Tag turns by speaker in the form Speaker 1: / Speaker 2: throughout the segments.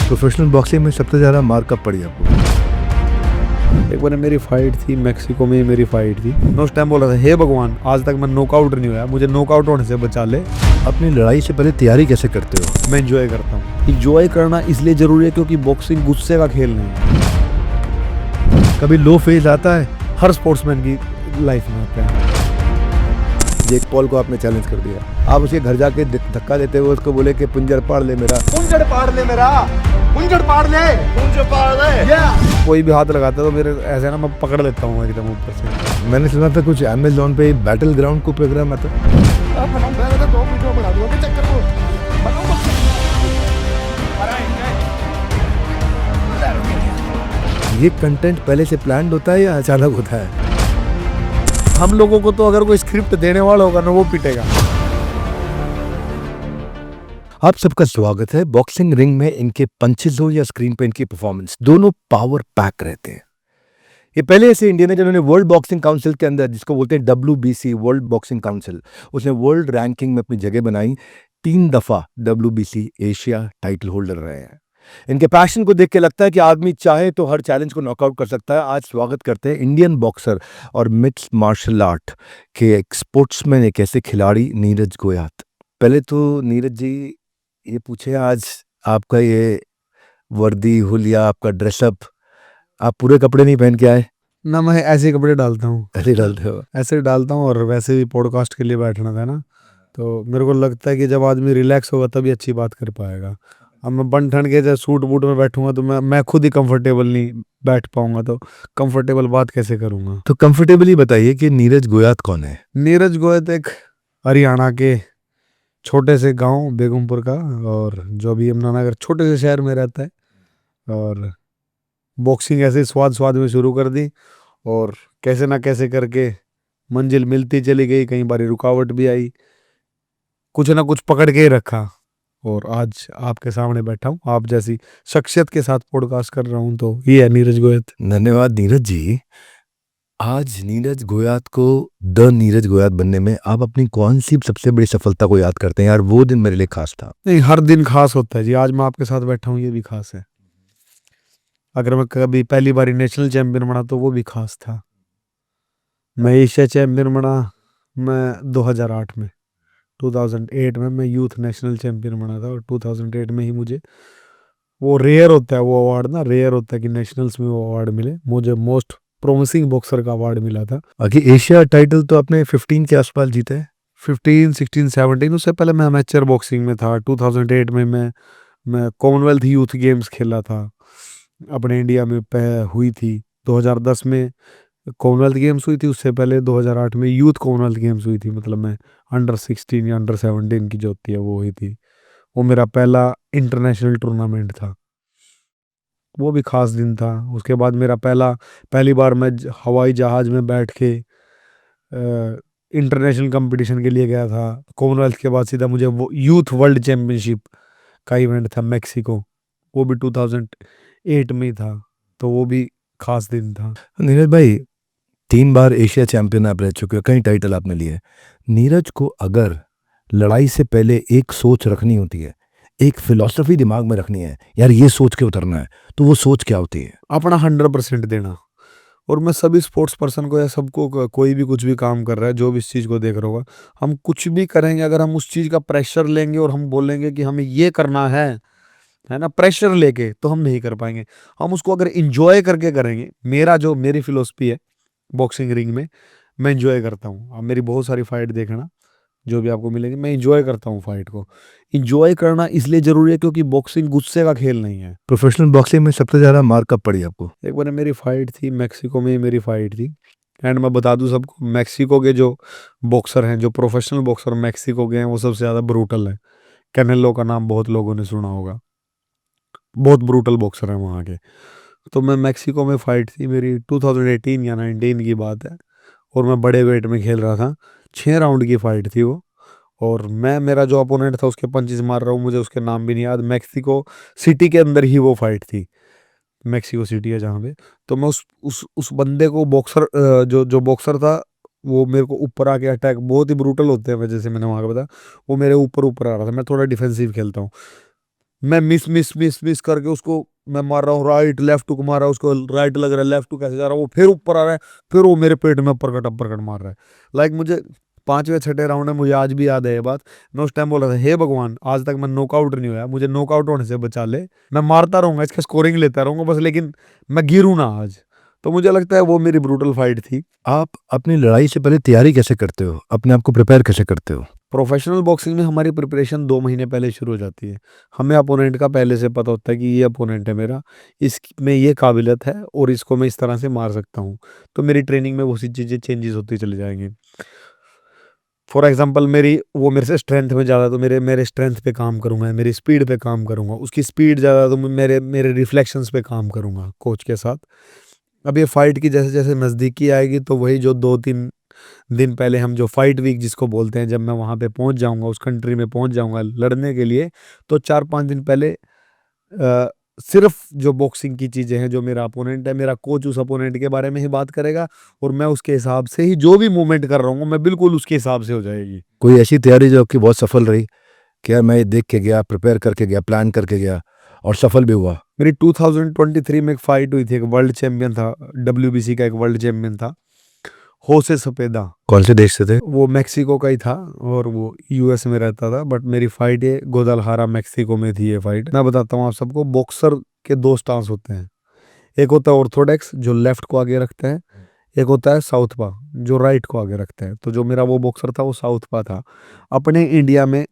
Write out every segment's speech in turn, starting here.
Speaker 1: Professional boxing में सबसे ज़्यादा मार कब पड़ी आपको?
Speaker 2: एक बार मेरी फाइट थी मैक्सिको में, मेरी फाइट थी। मैं उस टाइम बोल रहा था, हे भगवान, आज तक मैं नॉकआउट नहीं हुआ, मुझे नॉकआउट होने से बचा ले।
Speaker 1: अपनी लड़ाई से पहले तैयारी कैसे करते हो?
Speaker 2: मैं इंजॉय करता हूँ। इंजॉय करना इसलिए जरूरी है क्योंकि बॉक्सिंग गुस्से का खेल नहीं है।
Speaker 1: कभी लो फेज आता है?
Speaker 2: हर स्पोर्ट्समैन की लाइफ में आता है।
Speaker 1: जेक पॉल को आपने चैलेंज कर दिया, आप उसे घर जाके धक्का देते हुए उसको बोले कि पुंजर पाड़ ले मेरा,
Speaker 3: पुंजड़ पाड़ ले मेरा, पुंजड़ पाड़ ले, पुंजड़ पाड़ ले।
Speaker 2: कोई भी हाथ लगाता है तो मेरे ऐसे ना मैं पकड़ लेता हूँ एकदम ऊपर से।
Speaker 1: मैंने सुना था कुछ अमेज़न पे बैटल ग्राउंड को प्रोग्राम आता है।
Speaker 3: अब मैं तो 2 वीडियो बना दूंगा कि चक्कर को
Speaker 1: ये कंटेंट पहले से प्लान्ड होता है या अचानक होता है?
Speaker 2: हम लोगों को तो अगर कोई स्क्रिप्ट देने वाला होगा ना, वो पिटेगा।
Speaker 1: आप सबका स्वागत है। बॉक्सिंग रिंग में इनके पंचेस हो या स्क्रीन पे इनकी परफॉर्मेंस, दोनों पावर पैक रहते हैं। ये पहले ऐसे इंडियन है जिन्होंने वर्ल्ड बॉक्सिंग काउंसिल के अंदर, जिसको बोलते हैं WBC, वर्ल्ड बॉक्सिंग काउंसिल, उसने वर्ल्ड रैंकिंग में अपनी जगह बनाई। 3 दफा WBC एशिया टाइटल होल्डर रहे हैं। इनके पैशन को देख के लगता है कि आदमी चाहे तो हर चैलेंज को नॉकआउट कर सकता है। आज स्वागत करते हैं इंडियन बॉक्सर और मिक्स मार्शल आर्ट के एक स्पोर्ट्समैन, एक ऐसे खिलाड़ी, नीरज गोयात। पहले तो नीरज जी ये पूछे, आज आपका ये वर्दी हुलिया, आपका ड्रेसअप, आप पूरे कपड़े नहीं पहन के आए?
Speaker 2: ना, मैं ऐसे कपड़े डालता हूँ,
Speaker 1: ऐसे डालते हो?
Speaker 2: ऐसे डालता हूँ। और वैसे भी पॉडकास्ट के लिए बैठना था ना, तो मेरे को लगता है कि जब आदमी रिलैक्स होगा तभी अच्छी बात कर पाएगा। अब मैं बन ठन के जब सूट बूट में बैठूंगा तो मैं खुद ही कंफर्टेबल नहीं बैठ पाऊंगा, तो कंफर्टेबल बात कैसे करूंगा।
Speaker 1: तो कंफर्टेबली बताइए कि नीरज गोयात कौन है?
Speaker 2: नीरज गोयत एक हरियाणा के छोटे से गांव बेगमपुर का, और जो अभी यमुनानगर छोटे से शहर में रहता है। और बॉक्सिंग ऐसे स्वाद स्वाद में शुरू कर दी, और कैसे ना कैसे करके मंजिल मिलती चली गई। कई बार रुकावट भी आई, कुछ ना कुछ पकड़ के ही रखा, और आज आपके सामने बैठा हूँ, आप जैसी शख्सियत के साथ पॉडकास्ट कर रहा हूँ। तो ये है नीरज गोयत।
Speaker 1: धन्यवाद नीरज जी। आज नीरज गोयात को द नीरज गोयात बनने में आप अपनी कौन सी सबसे बड़ी सफलता को याद करते हैं? यार वो दिन मेरे लिए खास था।
Speaker 2: नहीं, हर दिन खास होता है जी। आज मैं आपके साथ बैठा हूँ, ये भी खास है। अगर मैं कभी पहली बार नेशनल चैंपियन बना तो वो भी खास था। मैं एशिया चैंपियन बना मैं 2008 में, 2008 में मैं यूथ नेशनल चैंपियन बना था। और 2008 में ही मुझे वो रेयर होता है, वो अवार्ड ना रेयर होता है कि नेशनल्स में वो अवार्ड मिले। मुझे मोस्ट प्रोमिसिंग बॉक्सर का अवार्ड मिला था।
Speaker 1: बाकी एशिया टाइटल तो आपने 15 के आसपास जीता है।
Speaker 2: 15, 16, 17, उससे पहले मैं अमेचर बॉक्सिंग में था। 2008 में मैं कॉमनवेल्थ यूथ गेम्स खेला था, अपने इंडिया में हुई थी। 2010 में कॉमनवेल्थ गेम्स हुई थी, उससे पहले 2008 में यूथ कॉमनवेल्थ गेम्स हुई थी। मतलब मैं अंडर 16 या अंडर 17 की जो होती है वो हुई थी। वो मेरा पहला इंटरनेशनल टूर्नामेंट था, वो भी खास दिन था। उसके बाद मेरा पहली बार मैं हवाई जहाज़ में बैठ के इंटरनेशनल कंपटीशन के लिए गया था। कॉमनवेल्थ के बाद सीधा मुझे वो यूथ वर्ल्ड चैम्पियनशिप का इवेंट था मैक्सिको, वो भी 2008 में ही था। तो वो भी खास दिन था।
Speaker 1: नीरज भाई, 3 बार एशिया चैंपियन आप रह चुके हो, कई टाइटल आपने लिए। नीरज को अगर लड़ाई से पहले एक सोच रखनी होती है, एक फिलॉसफी दिमाग में रखनी है, यार ये सोच के उतरना है, तो वो सोच क्या होती है?
Speaker 2: अपना 100% देना। और मैं सभी स्पोर्ट्स पर्सन को या सबको, कोई भी कुछ भी काम कर रहा है, जो भी इस चीज़ को देख रहा होगा, हम कुछ भी करेंगे, अगर हम उस चीज़ का प्रेशर लेंगे और हम बोलेंगे कि हमें ये करना है ना, प्रेशर लेके, तो हम नहीं कर पाएंगे। हम उसको अगर इंजॉय करके करेंगे, मेरी फिलोसफी है बॉक्सिंग रिंग में, मैं इंजॉय करता हूँ। आप मेरी बहुत सारी फाइट देखना, जो भी आपको मिलेगी, मैं इंजॉय करता हूँ फाइट को। इंजॉय करना इसलिए ज़रूरी है क्योंकि बॉक्सिंग गुस्से का खेल नहीं है।
Speaker 1: प्रोफेशनल बॉक्सिंग में सबसे ज़्यादा मार कब पड़ी आपको?
Speaker 2: एक बार मेरी फाइट थी मैक्सिको में, मेरी फाइट थी। एंड मैं बता दूं सबको, मैक्सिको के जो बॉक्सर हैं, जो प्रोफेशनल बॉक्सर मैक्सिको के हैं, वो सबसे ज़्यादा ब्रूटल है। कैनेलो का नाम बहुत लोगों ने सुना होगा, बहुत ब्रूटल बॉक्सर है वहाँ के। तो मैं मैक्सिको में फाइट थी मेरी, 2018 या 19 की बात है। और मैं बड़े वेट में खेल रहा था, 6 राउंड की फाइट थी वो। और मेरा जो अपोनेंट था उसके पंचेस मार रहा हूँ, मुझे उसके नाम भी नहीं याद। मैक्सिको सिटी के अंदर ही वो फाइट थी, मैक्सिको सिटी है जहाँ पे। तो मैं उस बंदे को, बॉक्सर जो बॉक्सर था, वो मेरे को ऊपर आके अटैक, बहुत ही ब्रूटल होते हैं, जैसे मैंने वहाँ का बताया, वो मेरे ऊपर आ रहा था। मैं थोड़ा डिफेंसिव खेलता हूँ, मैं मिस करके उसको मैं मार रहा हूँ, राइट लेफ्ट हुक मार रहा हूँ, उसको राइट लग रहा है, लेफ्ट हुक कैसे जा रहा है, वो फिर ऊपर आ रहा है, फिर वो मेरे पेट में अपर कट मार रहा है। लाइक मुझे 5वें 6ठे राउंड में, मुझे आज भी याद है ये बात, मैं उस टाइम बोल रहा था, हे भगवान आज तक मैं नॉकआउट नहीं हुआ, मुझे नॉकआउट होने से बचा ले, मैं मारता रहूंगा, इसका स्कोरिंग लेता रहूंगा बस, लेकिन मैं गिरूं ना आज। तो मुझे लगता है वो मेरी ब्रूटल फाइट थी।
Speaker 1: आप अपनी लड़ाई से पहले तैयारी कैसे करते हो, अपने आप को प्रिपेयर कैसे करते हो?
Speaker 2: प्रोफेशनल बॉक्सिंग में हमारी प्रिपरेशन 2 महीने पहले शुरू हो जाती है। हमें अपोनेंट का पहले से पता होता है कि ये अपोनेंट है मेरा, इसमें ये काबिलियत है और इसको मैं इस तरह से मार सकता हूँ। तो मेरी ट्रेनिंग में वो सी चीज़ें चेंजेस होती चली जाएंगी। फॉर एग्जांपल वो मेरे से स्ट्रेंथ में ज़्यादा, तो मेरे मेरे स्ट्रेंथ पे काम करूँगा, मेरी स्पीड पे काम करूँगा, उसकी स्पीड ज़्यादा, तो मेरे मेरे रिफ्लेक्शंस पे काम करूँगा कोच के साथ। अब ये फाइट की जैसे जैसे नज़दीकी आएगी, तो वही जो 2-3 दिन पहले हम जो फाइट वीक जिसको बोलते हैं, जब मैं वहाँ पे पहुँच जाऊँगा, उस कंट्री में पहुँच जाऊँगा लड़ने के लिए, तो 4-5 दिन पहले सिर्फ जो बॉक्सिंग की चीज़ें हैं, जो मेरा अपोनेंट है, मेरा कोच उस अपोनेंट के बारे में ही बात करेगा और मैं उसके हिसाब से ही जो भी मूवमेंट कर रहा हूँ, मैं बिल्कुल उसके हिसाब से हो जाएगी।
Speaker 1: कोई ऐसी तैयारी जो आपकी बहुत सफल रही कि यार मैं ये देख के गया, प्रिपेयर करके गया, प्लान करके गया और सफल भी हुआ?
Speaker 2: मेरी 2023 में एक फाइट हुई थी, एक वर्ल्ड चैंपियन था, WBC का एक वर्ल्ड चैंपियन था, होसे सपेदा।
Speaker 1: कौन से देश से थे?
Speaker 2: वो मेक्सिको का ही था और वो यूएस में रहता था, बट मेरी फाइट ये गुadalajara मेक्सिको में थी। ये फाइट मैं बताता हूँ आप सबको, बॉक्सर के 2 स्टांस होते हैं, एक होता है ऑर्थोडॉक्स जो लेफ्ट को आगे रखता है, एक होता है साउथपा जो राइट को आगे रखता है। तो जो मेरा वो बॉक्सर था वो साउथपा था। अपने इंडिया में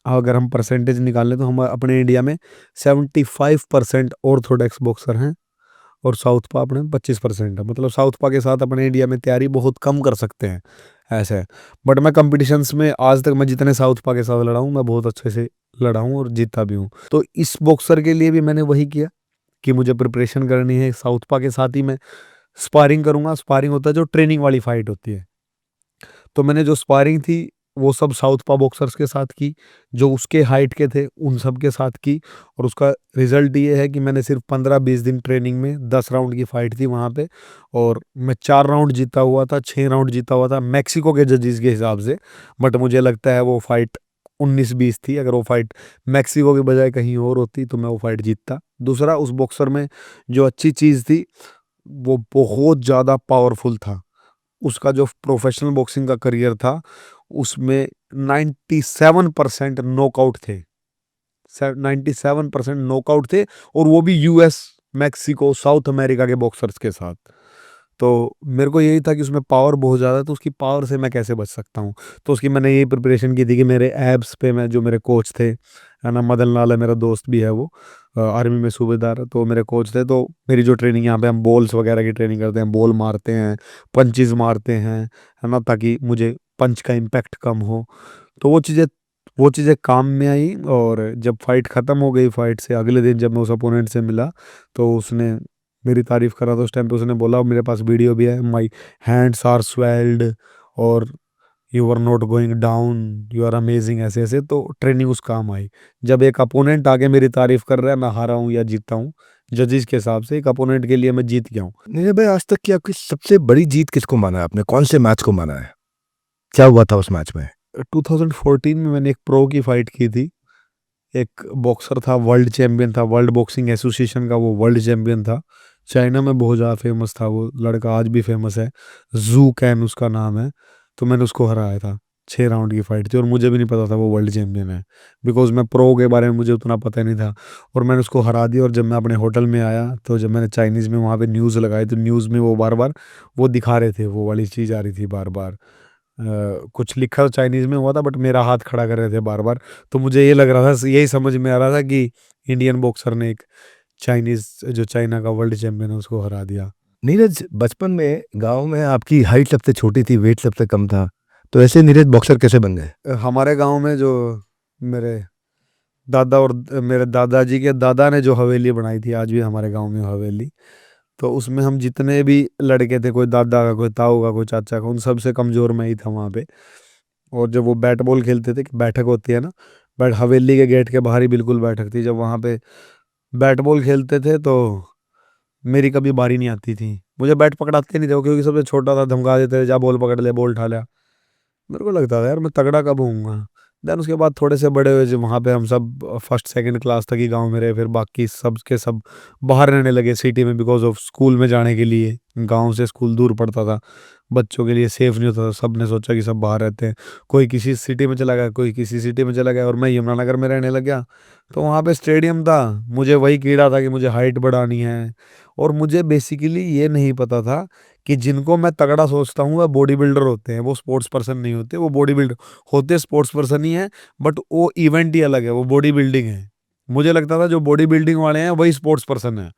Speaker 2: अगर हम परसेंटेज निकालें तो हम अपने इंडिया में 75% ऑर्थोडॉक्स बॉक्सर हैं और साउथपा अपने 25% है। मतलब साउथपा के साथ अपने इंडिया में तैयारी बहुत कम कर सकते हैं, ऐसा है। बट मैं कंपटीशंस में आज तक मैं जितने साउथपा के साथ लड़ा हूँ, मैं बहुत अच्छे से लड़ा हूँ और जीता भी हूँ। तो इस बॉक्सर के लिए भी मैंने वही किया कि मुझे प्रिपरेशन करनी है, साउथपा के साथ ही मैं स्पारिंग करूँगा। स्पारिंग होता है जो ट्रेनिंग वाली फाइट होती है। तो मैंने जो स्पारिंग थी वो सब साउथपा बॉक्सर्स के साथ की, जो उसके हाइट के थे उन सब के साथ की, और उसका रिजल्ट ये है कि मैंने सिर्फ 15-20 दिन ट्रेनिंग में 10 राउंड की फाइट थी वहाँ पे, और मैं 4 राउंड जीता हुआ था, 6 राउंड जीता हुआ था मैक्सिको के जजेस के हिसाब से। बट मुझे लगता है वो फाइट 19-20 थी। अगर वो फाइट मैक्सिको के बजाय कहीं और होती तो मैं वो फाइट जीतता। दूसरा, उस बॉक्सर में जो अच्छी चीज़ थी वो बहुत ज़्यादा पावरफुल था। उसका जो प्रोफेशनल बॉक्सिंग का करियर था उसमें 97% नॉकआउट थे, 97% नॉकआउट थे, और वो भी यूएस, मैक्सिको, साउथ अमेरिका के बॉक्सर्स के साथ। तो मेरे को यही था कि उसमें पावर बहुत ज़्यादा है, तो उसकी पावर से मैं कैसे बच सकता हूँ। तो उसकी मैंने यही प्रिपरेशन की थी कि मेरे एब्स पे मैं, जो मेरे कोच थे, है ना, मदन लाल है मेरा दोस्त भी है, वो आर्मी में सूबेदार है, तो मेरे कोच थे। तो मेरी जो ट्रेनिंग यहाँ पे हम बॉल्स वगैरह की ट्रेनिंग करते हैं, बॉल मारते हैं, पंचेस मारते हैं, है ना, ताकि मुझे पंच का इम्पैक्ट कम हो। तो वो चीज़ें काम में आई। और जब फाइट ख़त्म हो गई, फाइट से अगले दिन जब मैं उस अपोनेंट से मिला तो उसने मेरी तारीफ़ करा। तो उस टाइम पे उसने बोला, मेरे पास वीडियो भी है, माई हैंड्स आर स्वेल्ड और you are not going down, you are amazing, ऐसे ऐसे। तो ट्रेनिंग उस काम आई। जब एक अपोनेंट आके मेरी तारीफ़ कर रहा है, मैं हारा हूँ या जीता हूँ, जजेस के हिसाब से एक अपोनेंट के लिए मैं जीत गया हूँ।
Speaker 1: नीरज भाई, आज तक की आपकी सबसे बड़ी जीत किसको माना है आपने? कौन से मैच को माना है? क्या हुआ था उस मैच में?
Speaker 2: 2014 में मैंने एक प्रो की फाइट की थी। एक बॉक्सर था, वर्ल्ड चैंपियन था, वर्ल्ड बॉक्सिंग एसोसिएशन का वो वर्ल्ड चैंपियन था। चाइना में बहुत ज़्यादा फेमस था वो लड़का, आज भी फेमस है, जू कैन उसका नाम है। तो मैंने उसको हराया था, 6 राउंड की फाइट थी, और मुझे भी नहीं पता था वो वर्ल्ड चैंपियन है, बिकॉज मैं प्रो के बारे में मुझे उतना पता नहीं था, और मैंने उसको हरा दिया। और जब मैं अपने होटल में आया, तो जब मैंने चाइनीज़ में वहाँ पे न्यूज़ लगाई, तो न्यूज़ में वो बार बार वो दिखा रहे थे, वो वाली चीज़ आ रही थी बार बार। कुछ लिखा चाइनीज़ में हुआ था, बट मेरा हाथ खड़ा कर रहे थे बार बार। तो मुझे ये लग रहा था, यही समझ में आ रहा था कि इंडियन बॉक्सर ने एक चाइनीज़, जो चाइना का वर्ल्ड चैंपियन है, उसको हरा दिया।
Speaker 1: नीरज, बचपन में गांव में आपकी हाइट सबसे छोटी थी, वेट सबसे कम था, तो ऐसे नीरज बॉक्सर कैसे बन गए?
Speaker 2: हमारे गांव में जो मेरे दादा और मेरे दादाजी के दादा ने जो हवेली बनाई थी, आज भी हमारे गांव में हवेली, तो उसमें हम जितने भी लड़के थे, कोई दादा का, कोई ताऊ का, कोई चाचा का, उन सबसे कमज़ोर मैं ही था वहाँ पे। और जब वो बैट बॉल खेलते थे, बैठक होती है ना, बैठ हवेली के गेट के बाहर ही बिल्कुल बैठक थी, जब वहाँ पे बैट बॉल खेलते थे तो मेरी कभी बारी नहीं आती थी। मुझे बैट पकड़ाते नहीं थे वो, क्योंकि सबसे छोटा था, धमका देते थे, जा बॉल पकड़ ले, बॉल उठा लिया। मेरे को लगता था यार मैं तगड़ा कब होऊंगा, देन उसके बाद थोड़े से बड़े हुए, जब वहाँ पे हम सब फर्स्ट सेकंड क्लास तक ही गांव में रहे, फिर बाकी सब के सब बाहर रहने लगे सिटी में बिकॉज ऑफ स्कूल में जाने के लिए। गांव से स्कूल दूर पड़ता था, बच्चों के लिए सेफ नहीं होता था, सब ने सोचा कि सब बाहर रहते हैं, कोई किसी सिटी में चला गया, कोई किसी सिटी में चला गया, और मैं यमुनानगर में रहने लग गया। तो वहाँ पे स्टेडियम था, मुझे वही कीड़ा था कि मुझे हाइट बढ़ानी है, और मुझे बेसिकली ये नहीं पता था कि जिनको मैं तगड़ा सोचता हूँ वह बॉडी बिल्डर होते हैं, वो स्पोर्ट्स पर्सन नहीं होते, वो बॉडी बिल्डर होते स्पोर्ट्स पर्सन ही है, बट वो इवेंट ही अलग है, वो बॉडी बिल्डिंग है। मुझे लगता था जो बॉडी बिल्डिंग वाले हैं वही स्पोर्ट्स पर्सन है।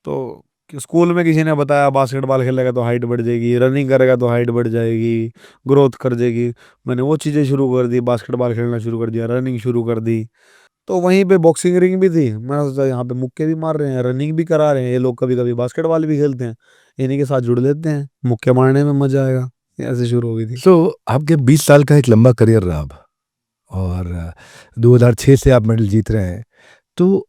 Speaker 2: तो स्कूल में किसी ने बताया बास्केटबॉल खेलेगा तो हाइट बढ़ जाएगी, रनिंग करेगा तो हाइट बढ़ जाएगी, ग्रोथ कर जाएगी। मैंने वो चीज़ें शुरू कर दी, बास्केटबॉल खेलना शुरू कर दिया, रनिंग शुरू कर दी। तो वहीं पे बॉक्सिंग रिंग भी थी, मैंने सोचा यहाँ पे मुक्के भी मार रहे हैं, रनिंग भी करा रहे हैं ये लोग, कभी कभी बास्केटबॉल भी खेलते हैं, इन्हीं के साथ जुड़ लेते हैं, मुक्के मारने में मजा आएगा। ऐसे शुरू हो गई थी।
Speaker 1: सो आपके 20 साल का एक लंबा करियर रहा अब, और 2006 से आप मेडल जीत रहे हैं। तो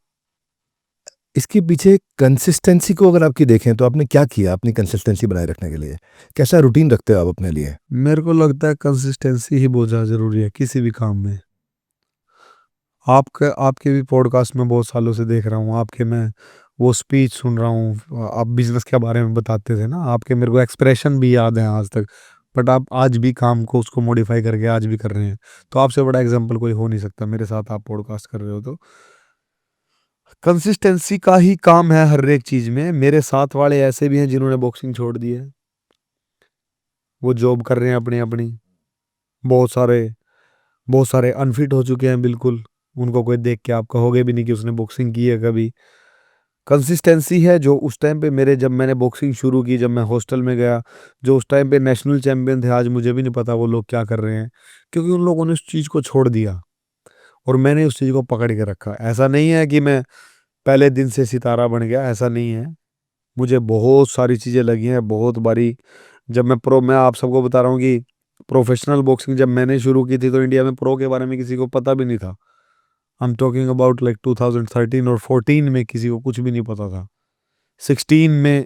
Speaker 1: इसके पीछे कंसिस्टेंसी को अगर आपकी देखें तो आपने क्या किया अपनी कंसिस्टेंसी बनाए रखने के लिए? कैसा रूटीन रखते हो आप अपने लिए?
Speaker 2: मेरे को लगता है कंसिस्टेंसी ही बहुत ज़्यादा ज़रूरी है किसी भी काम में। आपके भी पॉडकास्ट में बहुत सालों से देख रहा हूँ, आपके मैं वो स्पीच सुन रहा हूँ, आप बिजनेस के बारे में बताते थे ना, आपके मेरे को एक्सप्रेशन भी याद है आज तक, बट आप आज भी काम को उसको मॉडिफाई करके आज भी कर रहे हैं। तो आपसे बड़ा एग्जांपल कोई हो नहीं सकता, मेरे साथ आप पॉडकास्ट कर रहे हो। तो कंसिस्टेंसी का ही काम है हर एक चीज़ में। मेरे साथ वाले ऐसे भी हैं जिन्होंने बॉक्सिंग छोड़ दी है, वो जॉब कर रहे हैं अपनी अपनी, बहुत सारे बहुत सारे अनफिट हो चुके हैं बिल्कुल, उनको कोई देख के आप कहोगे भी नहीं कि उसने बॉक्सिंग की है कभी। कंसिस्टेंसी है जो उस टाइम पे मेरे, जब मैंने बॉक्सिंग शुरू की, जब मैं हॉस्टल में गया, जो उस टाइम पे नेशनल चैंपियन थे, आज मुझे भी नहीं पता वो लोग क्या कर रहे हैं, क्योंकि उन लोगों ने उस चीज़ को छोड़ दिया और मैंने उस चीज़ को पकड़ के रखा। ऐसा नहीं है कि मैं पहले दिन से सितारा बन गया, ऐसा नहीं है। मुझे बहुत सारी चीज़ें लगी हैं, बहुत बारी। जब मैं आप सबको बता रहा हूँ कि प्रोफेशनल बॉक्सिंग जब मैंने शुरू की थी तो इंडिया में प्रो के बारे में किसी को पता भी नहीं था। I am talking about like 2013 और 14 में किसी को कुछ भी नहीं पता था। 16 में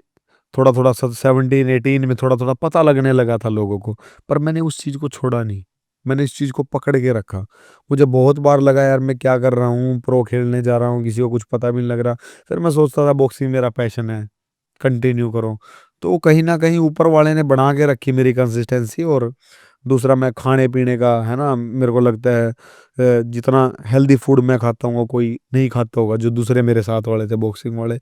Speaker 2: थोड़ा थोड़ा, 17 18 में थोड़ा थोड़ा पता लगने लगा था लोगों को, पर मैंने उस चीज़ को छोड़ा नहीं, मैंने इस चीज़ को पकड़ के रखा। मुझे बहुत बार लगा यार मैं क्या कर रहा हूँ, प्रो खेलने जा रहा हूँ, किसी को कुछ पता भी नहीं लग रहा। फिर मैं सोचता था बॉक्सिंग मेरा पैशन है, कंटिन्यू करो। तो कहीं ना कहीं ऊपर वाले ने बना के रखी मेरी कंसिस्टेंसी। और दूसरा, मैं खाने पीने का है ना, मेरे को लगता है जितना हेल्दी फूड मैं खाता हूँ वो कोई नहीं खाता होगा, जो दूसरे मेरे साथ वाले थे बॉक्सिंग वाले।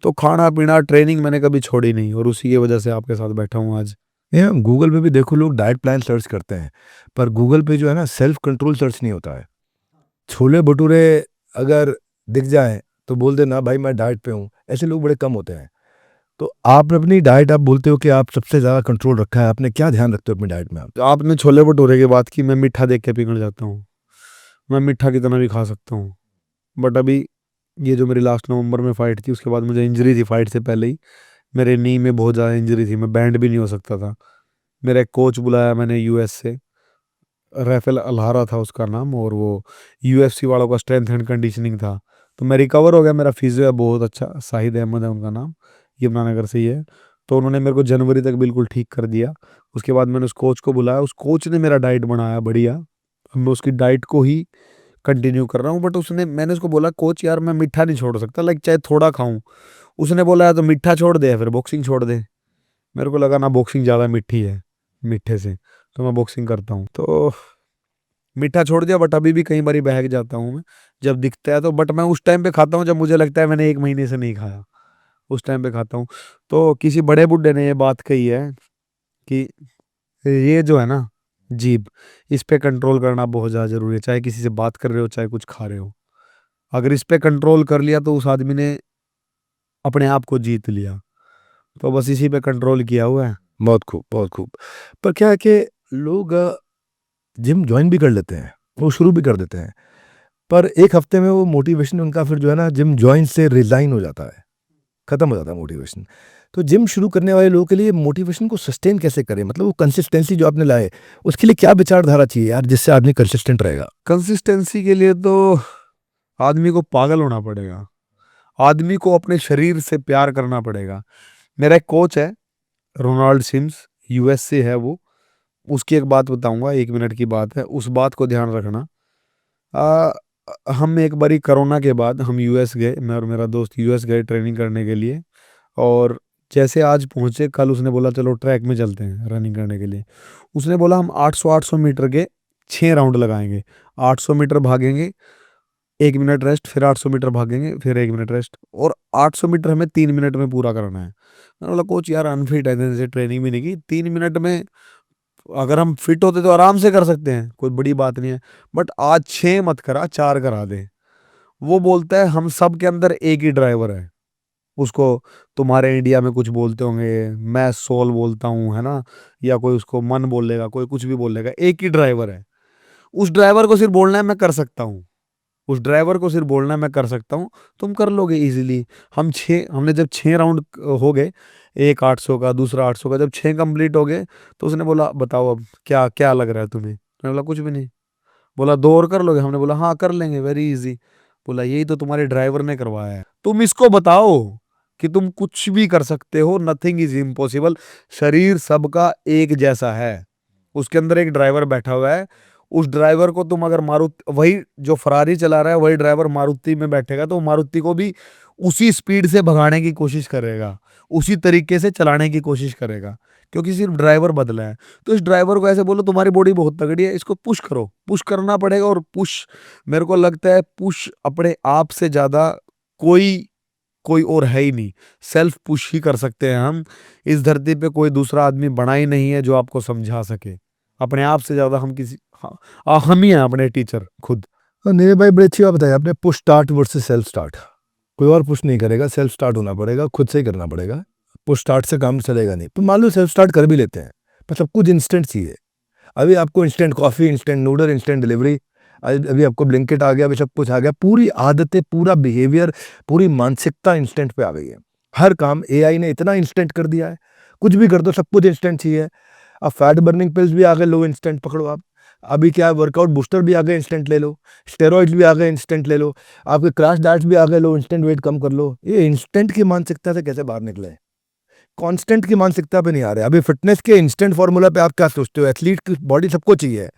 Speaker 2: तो खाना पीना ट्रेनिंग मैंने कभी छोड़ी नहीं, और उसी की वजह से आपके साथ बैठा हूँ आज।
Speaker 1: ये गूगल पे भी देखो, लोग डाइट प्लान सर्च करते हैं, पर गूगल पे जो है ना सेल्फ कंट्रोल सर्च नहीं होता है। छोले भटूरे अगर दिख जाए तो बोल देना भाई मैं डाइट पे हूँ, ऐसे लोग बड़े कम होते हैं। तो आप अपनी डाइट, आप बोलते हो कि आप सबसे ज़्यादा कंट्रोल रखा है, आपने क्या ध्यान रखते हो अपनी डाइट में आप?
Speaker 2: तो आपने छोले भटूरे की बात की, मैं मीठा देख के पिघल जाता हूँ, मैं मीठा कितना भी खा सकता हूँ। बट अभी ये जो मेरी लास्ट नवंबर में फ़ाइट थी, उसके बाद मुझे इंजरी थी, फाइट से पहले ही मेरे नी में बहुत ज़्यादा इंजरी थी, मैं बैंड भी नहीं हो सकता था। मेरा एक कोच बुलाया मैंने यूएस से, राफेल अल्हारा था उसका नाम, और वो यूएफसी वालों का स्ट्रेंथ एंड कंडीशनिंग था। तो मैं रिकवर हो गया, मेरा फिजियो है बहुत अच्छा, शाहिद अहमद है उनका नाम, यमुनानगर से ही है। तो उन्होंने मेरे को जनवरी तक बिल्कुल ठीक कर दिया। उसके बाद मैंने उस कोच को बुलाया, उस कोच ने मेरा डाइट बनाया बढ़िया। अब मैं उसकी डाइट को ही कंटिन्यू कर रहा हूँ। बट मैंने उसको बोला कोच यार मैं मीठा नहीं छोड़ सकता, लाइक चाहे थोड़ा खाऊं। उसने बोला यार तो मीठा छोड़ दे या फिर बॉक्सिंग छोड़ दे। मेरे को लगा ना बॉक्सिंग ज़्यादा मीठी है मीठे से, तो मैं बॉक्सिंग करता हूँ। तो मीठा छोड़ दिया, बट अभी भी कई बारी बहक जाता हूँ मैं जब दिखता है तो। बट मैं उस टाइम पे खाता हूँ जब मुझे लगता है मैंने 1 महीने से नहीं खाया, उस टाइम पे खाता हूँ। तो किसी बड़े बुड्ढे ने ये बात कही है कि ये जो है ना जीभ, इस पे कंट्रोल करना बहुत ज़्यादा ज़रूरी है, चाहे किसी से बात कर रहे हो चाहे कुछ खा रहे हो। अगर इस पे कंट्रोल कर लिया तो उस आदमी ने अपने आप को जीत लिया। तो बस इसी पे कंट्रोल किया हुआ है।
Speaker 1: बहुत खूब, बहुत खूब। पर क्या है कि लोग जिम ज्वाइन भी कर लेते हैं, वो शुरू भी कर देते हैं, पर एक हफ्ते में वो मोटिवेशन उनका फिर जो है ना जिम ज्वाइन से रिज़ाइन हो जाता है, खत्म हो जाता है मोटिवेशन। तो जिम शुरू करने वाले लोगों के लिए मोटिवेशन को सस्टेन कैसे करें, मतलब वो कंसिस्टेंसी जो आपने लाए, उसके लिए क्या विचारधारा चाहिए यार जिससे आदमी कंसिस्टेंट रहेगा?
Speaker 2: कंसिस्टेंसी के लिए तो आदमी को पागल होना पड़ेगा, आदमी को अपने शरीर से प्यार करना पड़ेगा। मेरा एक कोच है रोनाल्ड सिम्स, यूएस से है वो, उसकी एक बात बताऊंगा, 1 मिनट की बात है, उस बात को ध्यान रखना। आ, हम एक बारी कोरोना के बाद हम यूएस गए, मैं और मेरा दोस्त यूएस गए ट्रेनिंग करने के लिए। और जैसे आज पहुंचे, कल उसने बोला चलो ट्रैक में चलते हैं रनिंग करने के लिए। उसने बोला हम 800 मीटर के 6 राउंड लगाएंगे, 800 मीटर भागेंगे, 1 मिनट रेस्ट, फिर 800 मीटर भागेंगे, फिर 1 मिनट रेस्ट, और 800 मीटर हमें 3 मिनट में पूरा करना है। मैंने बोला कोच यार अनफिट है, जैसे ट्रेनिंग भी नहीं की, 3 मिनट में अगर हम फिट होते तो आराम से कर सकते हैं, कोई बड़ी बात नहीं है। बट आज 6 मत करा, 4 करा दे। वो बोलता है हम सब के अंदर एक ही ड्राइवर है, उसको तुम्हारे इंडिया में कुछ बोलते होंगे, मैं सोल बोलता हूँ, है ना, या कोई उसको मन बोलेगा, कोई कुछ भी बोलेगा, एक ही ड्राइवर है। उस ड्राइवर को सिर्फ बोलना है मैं कर सकता हूँ, उस ड्राइवर को सिर्फ बोलना है मैं कर सकता हूँ, तुम कर लोगे इजीली। हमने जब 6 राउंड हो गए, एक 800 का, दूसरा 800 का, जब 6 कंप्लीट हो गए तो उसने बोला बताओ अब क्या क्या लग रहा है तुम्हें। मैंने बोला कुछ भी नहीं। बोला 2 और कर लोगे, हमने बोला हाँ कर लेंगे, वेरी इजी। बोला यही तो तुम्हारे ड्राइवर ने करवाया है, तुम इसको बताओ कि तुम कुछ भी कर सकते हो, नथिंग इज इम्पॉसिबल। शरीर सबका एक जैसा है, उसके अंदर एक ड्राइवर बैठा हुआ है। उस ड्राइवर को तुम अगर मारुति, वही जो फरारी चला रहा है वही ड्राइवर मारुति में बैठेगा तो मारुति को भी उसी स्पीड से भगाने की कोशिश करेगा, उसी तरीके से चलाने की कोशिश करेगा, क्योंकि सिर्फ ड्राइवर बदला है। तो इस ड्राइवर को ऐसे बोलो तुम्हारी बॉडी बहुत तगड़ी है, इसको पुश करो, पुश करना पड़ेगा। और पुश, मेरे को लगता है पुश अपने आप से ज्यादा कोई कोई और है ही नहीं। सेल्फ पुश ही कर सकते हैं हम। इस धरती पे कोई दूसरा आदमी बना ही नहीं है जो आपको समझा सके। अपने आप से ज्यादा हम किसी, हाँ, हम ही हैं अपने टीचर खुद।
Speaker 1: और नीरज भाई बड़ी अच्छी बात बताई आपने, push start versus self start. कोई और पुश नहीं करेगा, सेल्फ स्टार्ट होना पड़ेगा, खुद से ही करना पड़ेगा। पुश स्टार्ट से काम चलेगा नहीं। पर मान लो सेल्फ स्टार्ट कर भी लेते हैं, पर सब कुछ इंस्टेंट चाहिए। अभी आपको instant coffee, instant noodle, instant delivery, अभी आपको ब्लिंकिट आ गया, अभी सब कुछ आ गया, पूरी आदतें, पूरा बिहेवियर, पूरी मानसिकता इंस्टेंट पे आ गई है। हर काम एआई ने इतना इंस्टेंट कर दिया है, कुछ भी कर दो सब कुछ इंस्टेंट चाहिए। अब फैट बर्निंग पिल्स भी आ गए, लो इंस्टेंट पकड़ो आप। अभी क्या है, वर्कआउट बूस्टर भी आ गए, इंस्टेंट ले लो। स्टेरॉइड्स भी आ गए, इंस्टेंट ले लो। आपके क्रैश डाइट्स भी आ गए, लो इंस्टेंट वेट कम कर लो। ये इंस्टेंट की मानसिकता से कैसे बाहर निकले? कांस्टेंट की मानसिकता पे नहीं आ रहे। अभी फिटनेस के इंस्टेंट फॉर्मूला पे आप क्या सोचते हो? एथलीट की बॉडी सबको चाहिए,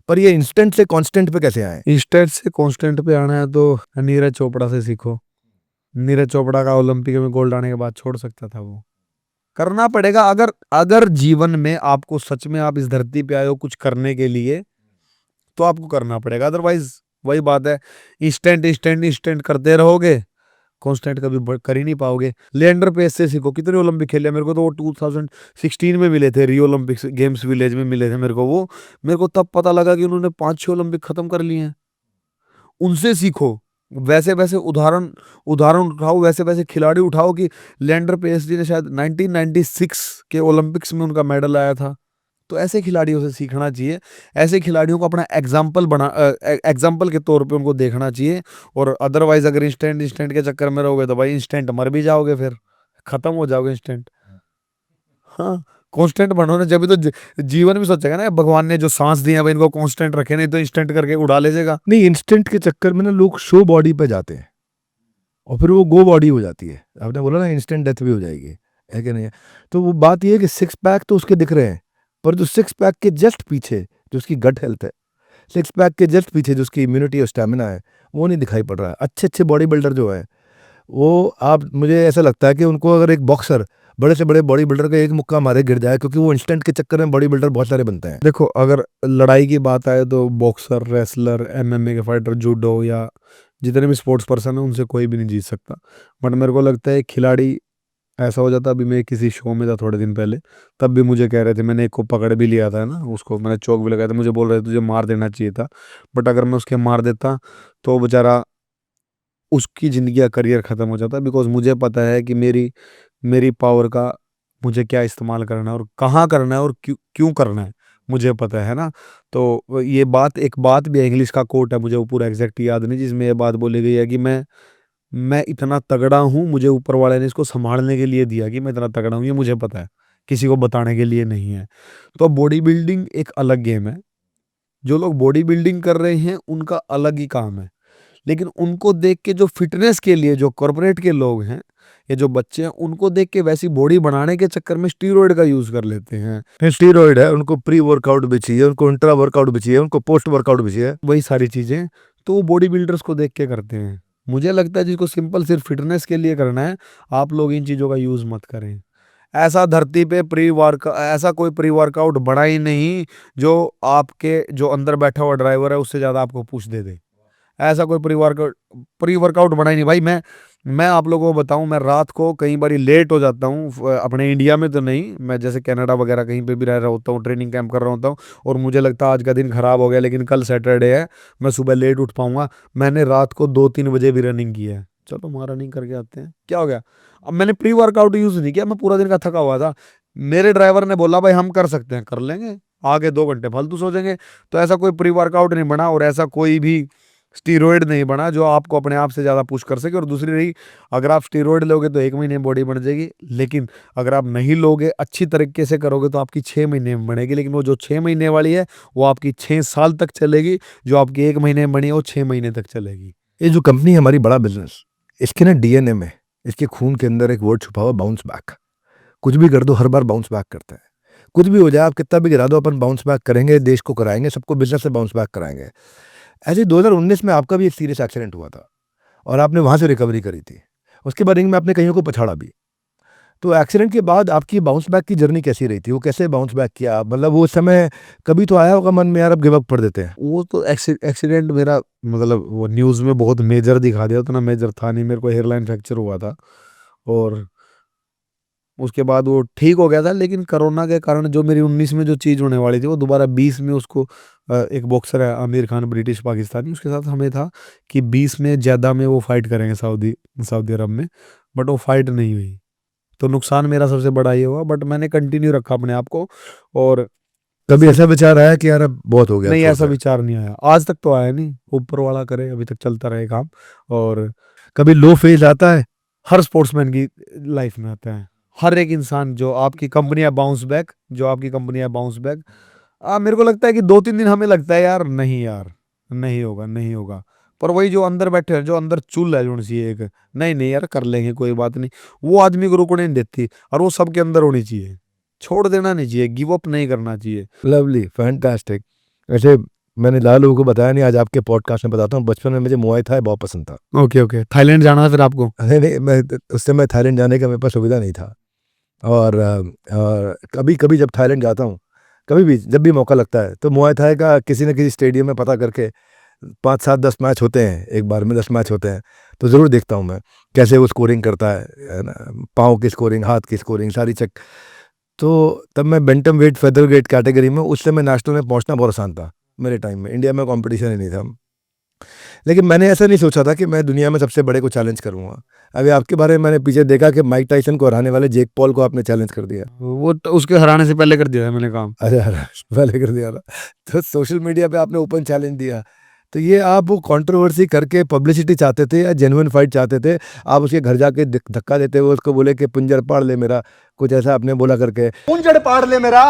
Speaker 1: पर ये इंस्टेंट से कांस्टेंट पे कैसे आए?
Speaker 2: इंस्टेंट से कांस्टेंट पे आना है तो नीरज चोपड़ा से सीखो। नीरज चोपड़ा का ओलंपिक में गोल्ड आने के बाद छोड़ सकता था वो। करना पड़ेगा। अगर अगर जीवन में आपको सच में, आप इस धरती पे आए हो कुछ करने के लिए, तो आपको करना पड़ेगा। अदरवाइज वही बात है, इंस्टेंट इंस्टेंट इंस्टेंट करते रहोगे, कांस्टेंट कभी कर ही नहीं पाओगे। लिएंडर पेस से सीखो। कितने ओलंपिक खेले मेरे को तो वो 2016 में मिले थे, रियो ओलंपिक्स गेम्स विलेज में मिले थे मेरे को वो। मेरे को तब पता लगा कि उन्होंने 5-6 ओलंपिक खत्म कर लिए हैं। उनसे सीखो, वैसे वैसे उदाहरण उदाहरण उठाओ, वैसे वैसे खिलाड़ी उठाओ कि लिएंडर पेस जी ने शायद 1996 के ओलंपिक्स में उनका मेडल आया था। तो ऐसे खिलाड़ियों से सीखना चाहिए, ऐसे खिलाड़ियों को अपना एग्जाम्पल के तौर पे उनको देखना चाहिए। और अदरवाइज अगर इंस्टेंट इंस्टेंट के चक्कर में रहोगे तो भाई इंस्टेंट मर भी जाओगे, फिर खत्म हो जाओगे इंस्टेंट। हाँ, कांस्टेंट बनो ना, जब भी तो जीवन भी सोचेगा ना, भगवान ने जो सांस दी है भाई इनको कांस्टेंट रखे, नहीं तो इंस्टेंट करके उड़ा ले जाएगा।
Speaker 1: नहीं, इंस्टेंट के चक्कर में ना लोग शो बॉडी पे जाते हैं और फिर वो गो बॉडी हो जाती है। आपने बोला ना इंस्टेंट डेथ भी हो जाएगी, है कि नहीं है? तो वो बात ये है कि सिक्स पैक तो उसके दिख रहे हैं, पर जो सिक्स पैक के जस्ट पीछे जो उसकी गट हेल्थ है, सिक्स पैक के जस्ट पीछे जो उसकी इम्यूनिटी और स्टेमिना है, वो नहीं दिखाई पड़ रहा है। अच्छे अच्छे बॉडी बिल्डर जो है वो, आप, मुझे ऐसा लगता है कि उनको अगर एक बॉक्सर बड़े से बड़े बॉडी बिल्डर का एक मुक्का मारे गिर जाए, क्योंकि वो इंस्टेंट के चक्कर में बॉडी बिल्डर बहुत सारे बनते हैं।
Speaker 2: देखो, अगर लड़ाई की बात आए तो बॉक्सर, रेसलर, एमएमए के फाइटर, जूडो या जितने भी स्पोर्ट्स पर्सन है उनसे कोई भी नहीं जीत सकता। बट मेरे को लगता है खिलाड़ी ऐसा हो जाता। अभी मैं किसी शो में था थोड़े दिन पहले, तब भी मुझे कह रहे थे, मैंने एक को पकड़ भी लिया था ना, उसको मैंने चौक भी लगाया था, मुझे बोल रहे थे तुझे मार देना चाहिए था। बट अगर मैं उसके मार देता तो बेचारा, उसकी ज़िंदगी का करियर ख़त्म हो जाता। बिकॉज मुझे पता है कि मेरी मेरी पावर का मुझे क्या इस्तेमाल करना है और कहाँ करना है और क्यों क्यों करना है, मुझे पता है ना। तो ये बात, एक बात भी है, इंग्लिश का कोट है, मुझे वो पूरा एग्जैक्ट याद नहीं, जिसमें ये बात बोली गई है कि मैं इतना तगड़ा हूँ, मुझे ऊपर वाले ने इसको संभालने के लिए दिया कि मैं इतना तगड़ा हूँ, ये मुझे पता है, किसी को बताने के लिए नहीं है। तो बॉडी बिल्डिंग एक अलग गेम है। जो लोग बॉडी बिल्डिंग कर रहे हैं उनका अलग ही काम है। लेकिन उनको देख के जो फिटनेस के लिए जो कॉर्पोरेट के लोग हैं ये जो बच्चे हैं उनको देख के वैसी बॉडी बनाने के चक्कर में स्टीरॉयड का यूज कर लेते हैं।
Speaker 1: फिर स्टीरॉइड है, उनको प्री वर्कआउट भी चाहिए, उनको इंट्रा वर्कआउट भी चाहिए, उनको पोस्ट वर्कआउट भी चाहिए।
Speaker 2: वही सारी चीजें तो वो बॉडी बिल्डर्स को देख के करते हैं। मुझे लगता है जिसको सिंपल सिर्फ फिटनेस के लिए करना है, आप लोग इन चीजों का यूज मत करें। ऐसा धरती पे ऐसा कोई प्री वर्कआउट बना ही नहीं जो आपके जो अंदर बैठा हुआ ड्राइवर है उससे ज्यादा आपको पुश दे दे। ऐसा कोई प्री वर्कआउट बना ही नहीं भाई। मैं आप लोगों को बताऊं, मैं रात को कई बार लेट हो जाता हूं, अपने इंडिया में तो नहीं, मैं जैसे कनाडा वगैरह कहीं पे भी रह रहा होता हूँ, ट्रेनिंग कैंप कर रहा होता हूँ और मुझे लगता है आज का दिन खराब हो गया लेकिन कल सैटरडे है, मैं सुबह लेट उठ पाऊंगा। मैंने रात को 2-3 बजे भी रनिंग की है। चलो वहाँ रनिंग करके आते हैं, क्या हो गया। अब मैंने प्री वर्कआउट यूज नहीं किया, मैं पूरा दिन का थका हुआ था। मेरे ड्राइवर ने बोला भाई हम कर सकते हैं, कर लेंगे, आगे 2 घंटे फालतू सो जाएंगे। तो ऐसा कोई प्री वर्कआउट नहीं बना और ऐसा कोई भी स्टीरॉयड नहीं बना जो आपको अपने आप से ज़्यादा पुश कर सके। और दूसरी रही, अगर आप स्टीरॉयड लोगे तो 1 महीने में बॉडी बन जाएगी, लेकिन अगर आप नहीं लोगे, अच्छी तरीके से करोगे तो आपकी 6 महीने में बनेगी। लेकिन वो जो 6 महीने वाली है वो आपकी 6 साल तक चलेगी, जो आपकी 1 महीने में बनी है वो 6 महीने तक चलेगी।
Speaker 1: ये जो कंपनी है हमारी बड़ा बिजनेस, इसके ना डीएनए में, इसके खून के अंदर एक वर्ड छुपा हुआ, बाउंस बैक। कुछ भी कर दो हर बार बाउंस बैक करते हैं। कुछ भी हो जाए, आप कितना भी गिरा दो, अपन बाउंस बैक करेंगे, देश को कराएंगे, सबको बिजनेस से बाउंस बैक कराएंगे। ऐसे 2019 में आपका भी एक सीरियस एक्सीडेंट हुआ था और आपने वहाँ से रिकवरी करी थी। उसके बाद रिंग में आपने कईयों को पछाड़ा भी। तो एक्सीडेंट के बाद आपकी बाउंस बैक की जर्नी कैसी रही थी? वो कैसे बाउंस बैक किया? मतलब वो समय कभी तो आया होगा मन में, यार अब गिव अप कर देते हैं।
Speaker 2: वो तो एक्सीडेंट मेरा, मतलब वो न्यूज़ में बहुत मेजर दिखा दिया, उतना मेजर था नहीं। मेरे को हेयरलाइन फ्रैक्चर हुआ था और उसके बाद वो ठीक हो गया था। लेकिन कोरोना के कारण जो मेरी 19 में जो चीज़ होने वाली थी वो दोबारा 20 में उसको एक बॉक्सर है आमिर खान, ब्रिटिश पाकिस्तानी, उसके साथ हमें था कि 20 में ज़्यादा में वो फाइट करेंगे सऊदी अरब में, बट वो फाइट नहीं हुई। तो नुकसान मेरा सबसे बड़ा ये हुआ, बट मैंने कंटिन्यू रखा अपने आप को। और
Speaker 1: कभी ऐसा विचार आया कि यार अब बहुत हो गया?
Speaker 2: नहीं,
Speaker 1: छोड़
Speaker 2: ऐसा
Speaker 1: दे।
Speaker 2: विचार नहीं आया, आज तक तो आया नहीं। ऊपर वाला करे, अभी तक चलता रहे काम। और
Speaker 1: कभी लो फेज आता है?
Speaker 2: हर स्पोर्ट्समैन की लाइफ में आता है। हर एक इंसान, जो आपकी कंपनी है बाउंस बैक, मेरे को लगता है कि 2-3 दिन हमें लगता है यार नहीं होगा। पर वही जो अंदर बैठे हैं, जो अंदर चुल है जो सी एक, नहीं यार कर लेंगे, कोई बात नहीं, वो आदमी को रुकने नहीं देती। और वो सबके अंदर होनी चाहिए, छोड़ देना नहीं चाहिए, गिव अप नहीं करना चाहिए।
Speaker 1: Lovely, fantastic. वैसे मैंने ज़्यादा लोगों को बताया नहीं, आज आपके पॉडकास्ट में बताता हूँ। बचपन में मुझे मुआय थाई बहुत पसंद था।
Speaker 2: ओके, थाईलैंड जाना था फिर आपको?
Speaker 1: नहीं, मैं उस समय थाईलैंड जाने का मेरे पास सुविधा नहीं था। और कभी कभी जब थाईलैंड जाता हूँ, कभी भी जब भी मौका लगता है, तो मुआय थाई का किसी न किसी स्टेडियम में पता करके 5-7-10 मैच होते हैं, एक बार में 10 मैच होते हैं, तो ज़रूर देखता हूँ मैं कैसे वो स्कोरिंग करता है ना, पाँव की स्कोरिंग, हाथ की स्कोरिंग, सारी चेक। तो तब मैं bantam weight, feather weight category में, उस समय नेशनल में पहुंचना बहुत आसान था मेरे टाइम में। इंडिया में कंपटीशन ही नहीं था। लेकिन मैंने ऐसा नहीं सोचा था कि मैं दुनिया में सबसे बड़े को चैलेंज करूंगा। अभी आपके बारे में मैंने पीछे देखा कि माइक टाइसन को हराने वाले जेक पॉल को आपने चैलेंज कर दिया।
Speaker 2: वो तो उसके हराने से पहले कर दिया था मैंने काम।
Speaker 1: अरे पहले कर दिया था। तो सोशल मीडिया पे आपने ओपन चैलेंज दिया। तो ये आप वो कंट्रोवर्सी करके पब्लिसिटी चाहते थे या जेन्युइन फाइट चाहते थे? आप उसके घर जाके धक्का देते हुए उसको बोले कि पुंजड़ पाड़ ले मेरा, कुछ ऐसा आपने बोला करके?
Speaker 3: पुंजड़ पाड़ ले मेरा,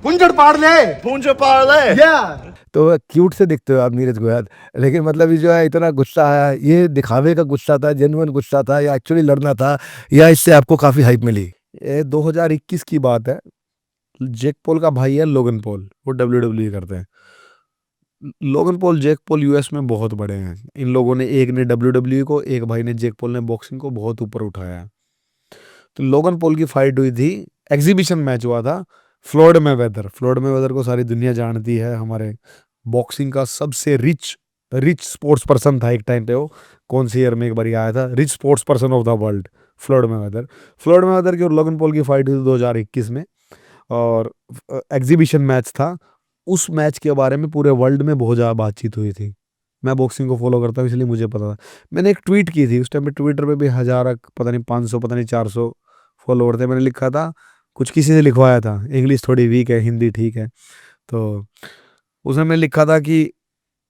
Speaker 3: पुंजड़ पाड़ ले या।
Speaker 1: तो क्यूट से दिखते हो आप नीरज गोयल, लेकिन मतलब ये जो है इतना गुस्सा आया, ये दिखावे का गुस्सा था, जेन्युइन गुस्सा था, या एक्चुअली लड़ना था, या इससे आपको काफ़ी हाइप मिली?
Speaker 2: ये 2021 की बात है। जेक पॉल का भाई है लोगन पॉल, वो WWE करते हैं। Logan Paul, Jake Paul US में बहुत बड़े हैं। इन लोगों ने, एक ने WWE को, एक भाई ने, जेक पॉल ने बॉक्सिंग को बहुत ऊपर उठाया है। तो लोगन पॉल की फाइट हुई थी, एग्जीबिशन मैच हुआ था फ्लोर्ड मैवेदर को सारी दुनिया जानती है, हमारे बॉक्सिंग का सबसे रिच स्पोर्ट्स पर्सन था एक टाइम पे। वो कौन सी ईयर में एक बार आया था, rich sports person of the world, Floyd Mayweather की और लोगन पॉल की फाइट हुई थी 2021 में, और एग्जीबिशन मैच था। उस मैच के बारे में पूरे वर्ल्ड में बहुत ज़्यादा बातचीत हुई थी। मैं बॉक्सिंग को फॉलो करता हूँ इसलिए मुझे पता था। मैंने एक ट्वीट की थी उस टाइम पे, ट्विटर पे भी 1000, पता नहीं 500, पता नहीं 400 फॉलोवर थे। मैंने लिखा था, कुछ किसी से लिखवाया था, इंग्लिश थोड़ी वीक है, हिंदी ठीक है, तो उसमें मैं लिखा था कि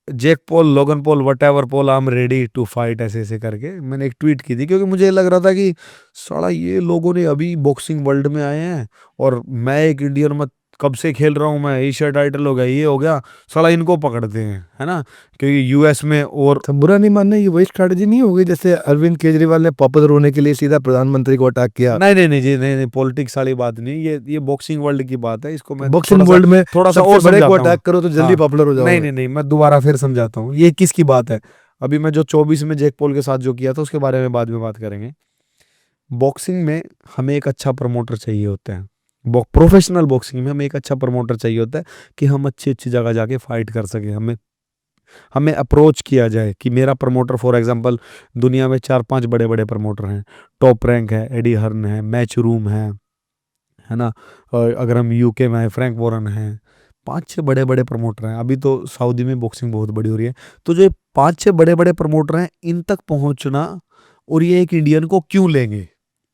Speaker 2: Jake Paul, Logan Paul, whatever Paul, I am ready to fight, ऐसे करके मैंने एक ट्वीट की थी। क्योंकि मुझे लग रहा था कि साला ये लोगों ने अभी बॉक्सिंग वर्ल्ड में आए हैं और मैं एक इंडियन कब से खेल रहा हूँ मैं, एशिया टाइटल हो गया, ये हो गया, साला इनको पकड़ते हैं, है ना, क्योंकि यूएस में और
Speaker 1: तो बुरा नहीं मानना, ये वही स्ट्रैटेजी नहीं होगी जैसे अरविंद केजरीवाल ने पॉपुलर होने के लिए सीधा प्रधानमंत्री को अटैक किया।
Speaker 2: नहीं नहीं नहीं जी, नहीं नहीं, पॉलिटिक्स वाली बात नहीं, ये बॉक्सिंग वर्ल्ड की बात है, इसको मैं
Speaker 1: बॉक्सिंग
Speaker 2: थोड़ा सा
Speaker 1: वर्ल्ड में
Speaker 2: थोड़ा सा
Speaker 1: सबसे
Speaker 2: और
Speaker 1: बड़े को
Speaker 2: समझाता हूँ।
Speaker 1: अटैक करो तो जल्दी
Speaker 2: हाँ,
Speaker 1: पॉपुलर हो
Speaker 2: नहीं
Speaker 1: जाओगे।
Speaker 2: नहीं नहीं, मैं दोबारा फिर समझाता हूँ, ये किसकी बात है। अभी मैं जो 24 में जैक पॉल के साथ जो किया था उसके बारे में बाद में बात करेंगे। बॉक्सिंग में हमें एक अच्छा प्रमोटर चाहिए होता है, प्रोफेशनल बॉक्सिंग में हमें एक अच्छा प्रमोटर चाहिए होता है कि हम अच्छी अच्छी जगह जाके फाइट कर सके, हमें हमें अप्रोच किया जाए कि मेरा प्रमोटर, फॉर एग्जांपल दुनिया में 4-5 बड़े बड़े प्रमोटर हैं, टॉप रैंक है, एडी हर्न है, मैच रूम है ना, और अगर हम यूके में है, फ्रैंक वॉरेन है, 5-6 बड़े बड़े प्रमोटर हैं। अभी तो सऊदी में बॉक्सिंग बहुत बड़ी हो रही है। तो जो 5-6 बड़े बड़े प्रमोटर हैं, इन तक पहुंचना, और ये एक इंडियन को क्यों लेंगे,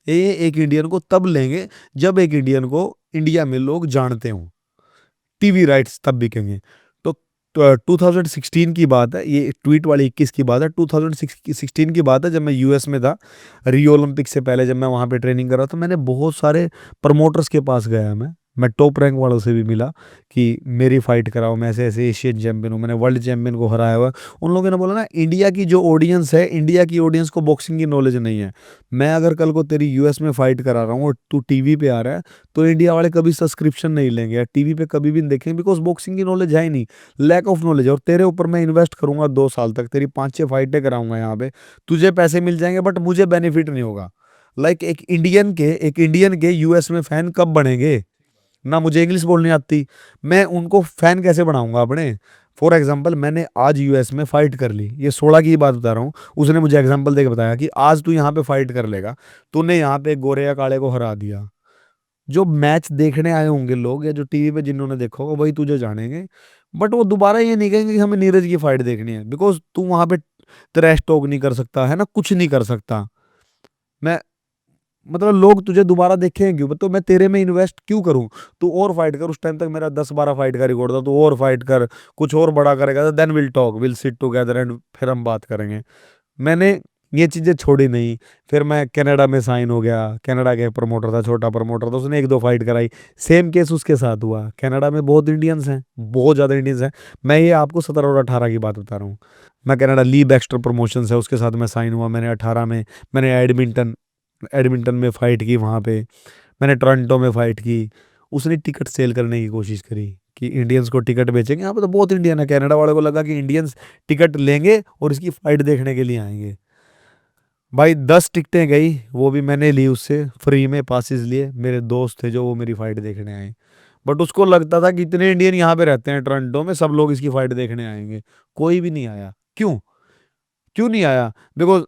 Speaker 2: ये एक इंडियन को तब लेंगे जब एक इंडियन को इंडिया में लोग जानते हों, टीवी राइट्स तब बिकेंगे। तो 2016 की बात है, ये ट्वीट वाली 21 की बात है, 2016 की बात है, जब मैं यूएस में था, रियो ओलंपिक से पहले जब मैं वहाँ पे ट्रेनिंग कर रहा था, मैंने बहुत सारे प्रमोटर्स के पास गया, मैं टॉप रैंक वालों से भी मिला कि मेरी फाइट कराओ, मैं ऐसे ऐसे एशियन चैंपियन हूँ, मैंने वर्ल्ड चैंपियन को हराया हुआ है। उन लोगों ने बोला ना, इंडिया की जो ऑडियंस है, इंडिया की ऑडियंस को बॉक्सिंग की नॉलेज नहीं है। मैं अगर कल को तेरी यूएस में फाइट करा रहा हूँ और तू टीवी पे आ रहा है, तो इंडिया वाले कभी सब्सक्रिप्शन नहीं लेंगे या टीवी पे कभी भी नहीं देखेंगे, बिकॉज बॉक्सिंग की नॉलेज है ही नहीं, लैक ऑफ नॉलेज है। और तेरे ऊपर मैं इन्वेस्ट करूंगा 2 साल तक, तेरी 5-6 फाइटें कराऊंगा यहाँ पे, तुझे पैसे मिल जाएंगे बट मुझे बेनिफिट नहीं होगा। लाइक एक इंडियन के यूएस में फैन कब बनेंगे, ना मुझे इंग्लिश बोलनी आती, मैं उनको फैन कैसे बनाऊंगा अपने। फॉर एग्जाम्पल मैंने आज यूएस में फाइट कर ली, ये 16 की बात बता रहा हूँ, उसने मुझे एग्जाम्पल देके बताया कि आज तू यहाँ पे फाइट कर लेगा, तूने यहाँ पे गोरे या काले को हरा दिया। जो मैच देखने आए होंगे लोग या जो टीवी पे जिन्होंने देखा होगा वही तुझे जानेंगे, बट वो दोबारा ये नहीं कहेंगे कि हमें नीरज की फाइट देखनी है, बिकॉज तू वहां पे ट्रैश टॉक नहीं कर सकता, है ना, कुछ नहीं कर सकता। मैं मतलब लोग तुझे दोबारा देखेंगे क्यों, तो मैं तेरे में इन्वेस्ट क्यों करूं, तू और फाइट कर। उस टाइम तक मेरा 10-12 फाइट का रिकॉर्ड था, तू और फाइट कर, कुछ और बड़ा करेगा, then will talk, will sit together and फिर हम बात करेंगे। मैंने ये चीज़ें छोड़ी नहीं। फिर मैं कनाडा में साइन हो गया, कनाडा के प्रमोटर था, छोटा प्रमोटर था, उसने 1-2 फाइट कराई, सेम केस उसके साथ हुआ। कनाडा में बहुत इंडियंस हैं, बहुत ज़्यादा इंडियंस हैं। मैं ये आपको 17 और 18 की बात बता रहा हूँ। मैं कनाडा ली बैक्स्टर प्रमोशंस है, उसके साथ मैं साइन हुआ, मैंने 18 में मैंने एडमिंटन में फ़ाइट की, वहाँ पे मैंने टोरंटो में फ़ाइट की। उसने टिकट सेल करने की कोशिश करी कि इंडियंस को टिकट बेचेंगे, यहाँ पे तो बहुत इंडियन है। कनाडा वाले को लगा कि इंडियंस टिकट लेंगे और इसकी फ़ाइट देखने के लिए आएंगे। भाई 10 टिकटें गई, वो भी मैंने ली, उससे फ्री में पासिस लिए, मेरे दोस्त थे जो वो मेरी फाइट देखने आए। बट उसको लगता था कि इतने इंडियन यहाँ पे रहते हैं टोरंटो में, सब लोग इसकी फाइट देखने आएंगे, कोई भी नहीं आया। क्यों क्यों नहीं आया? बिकॉज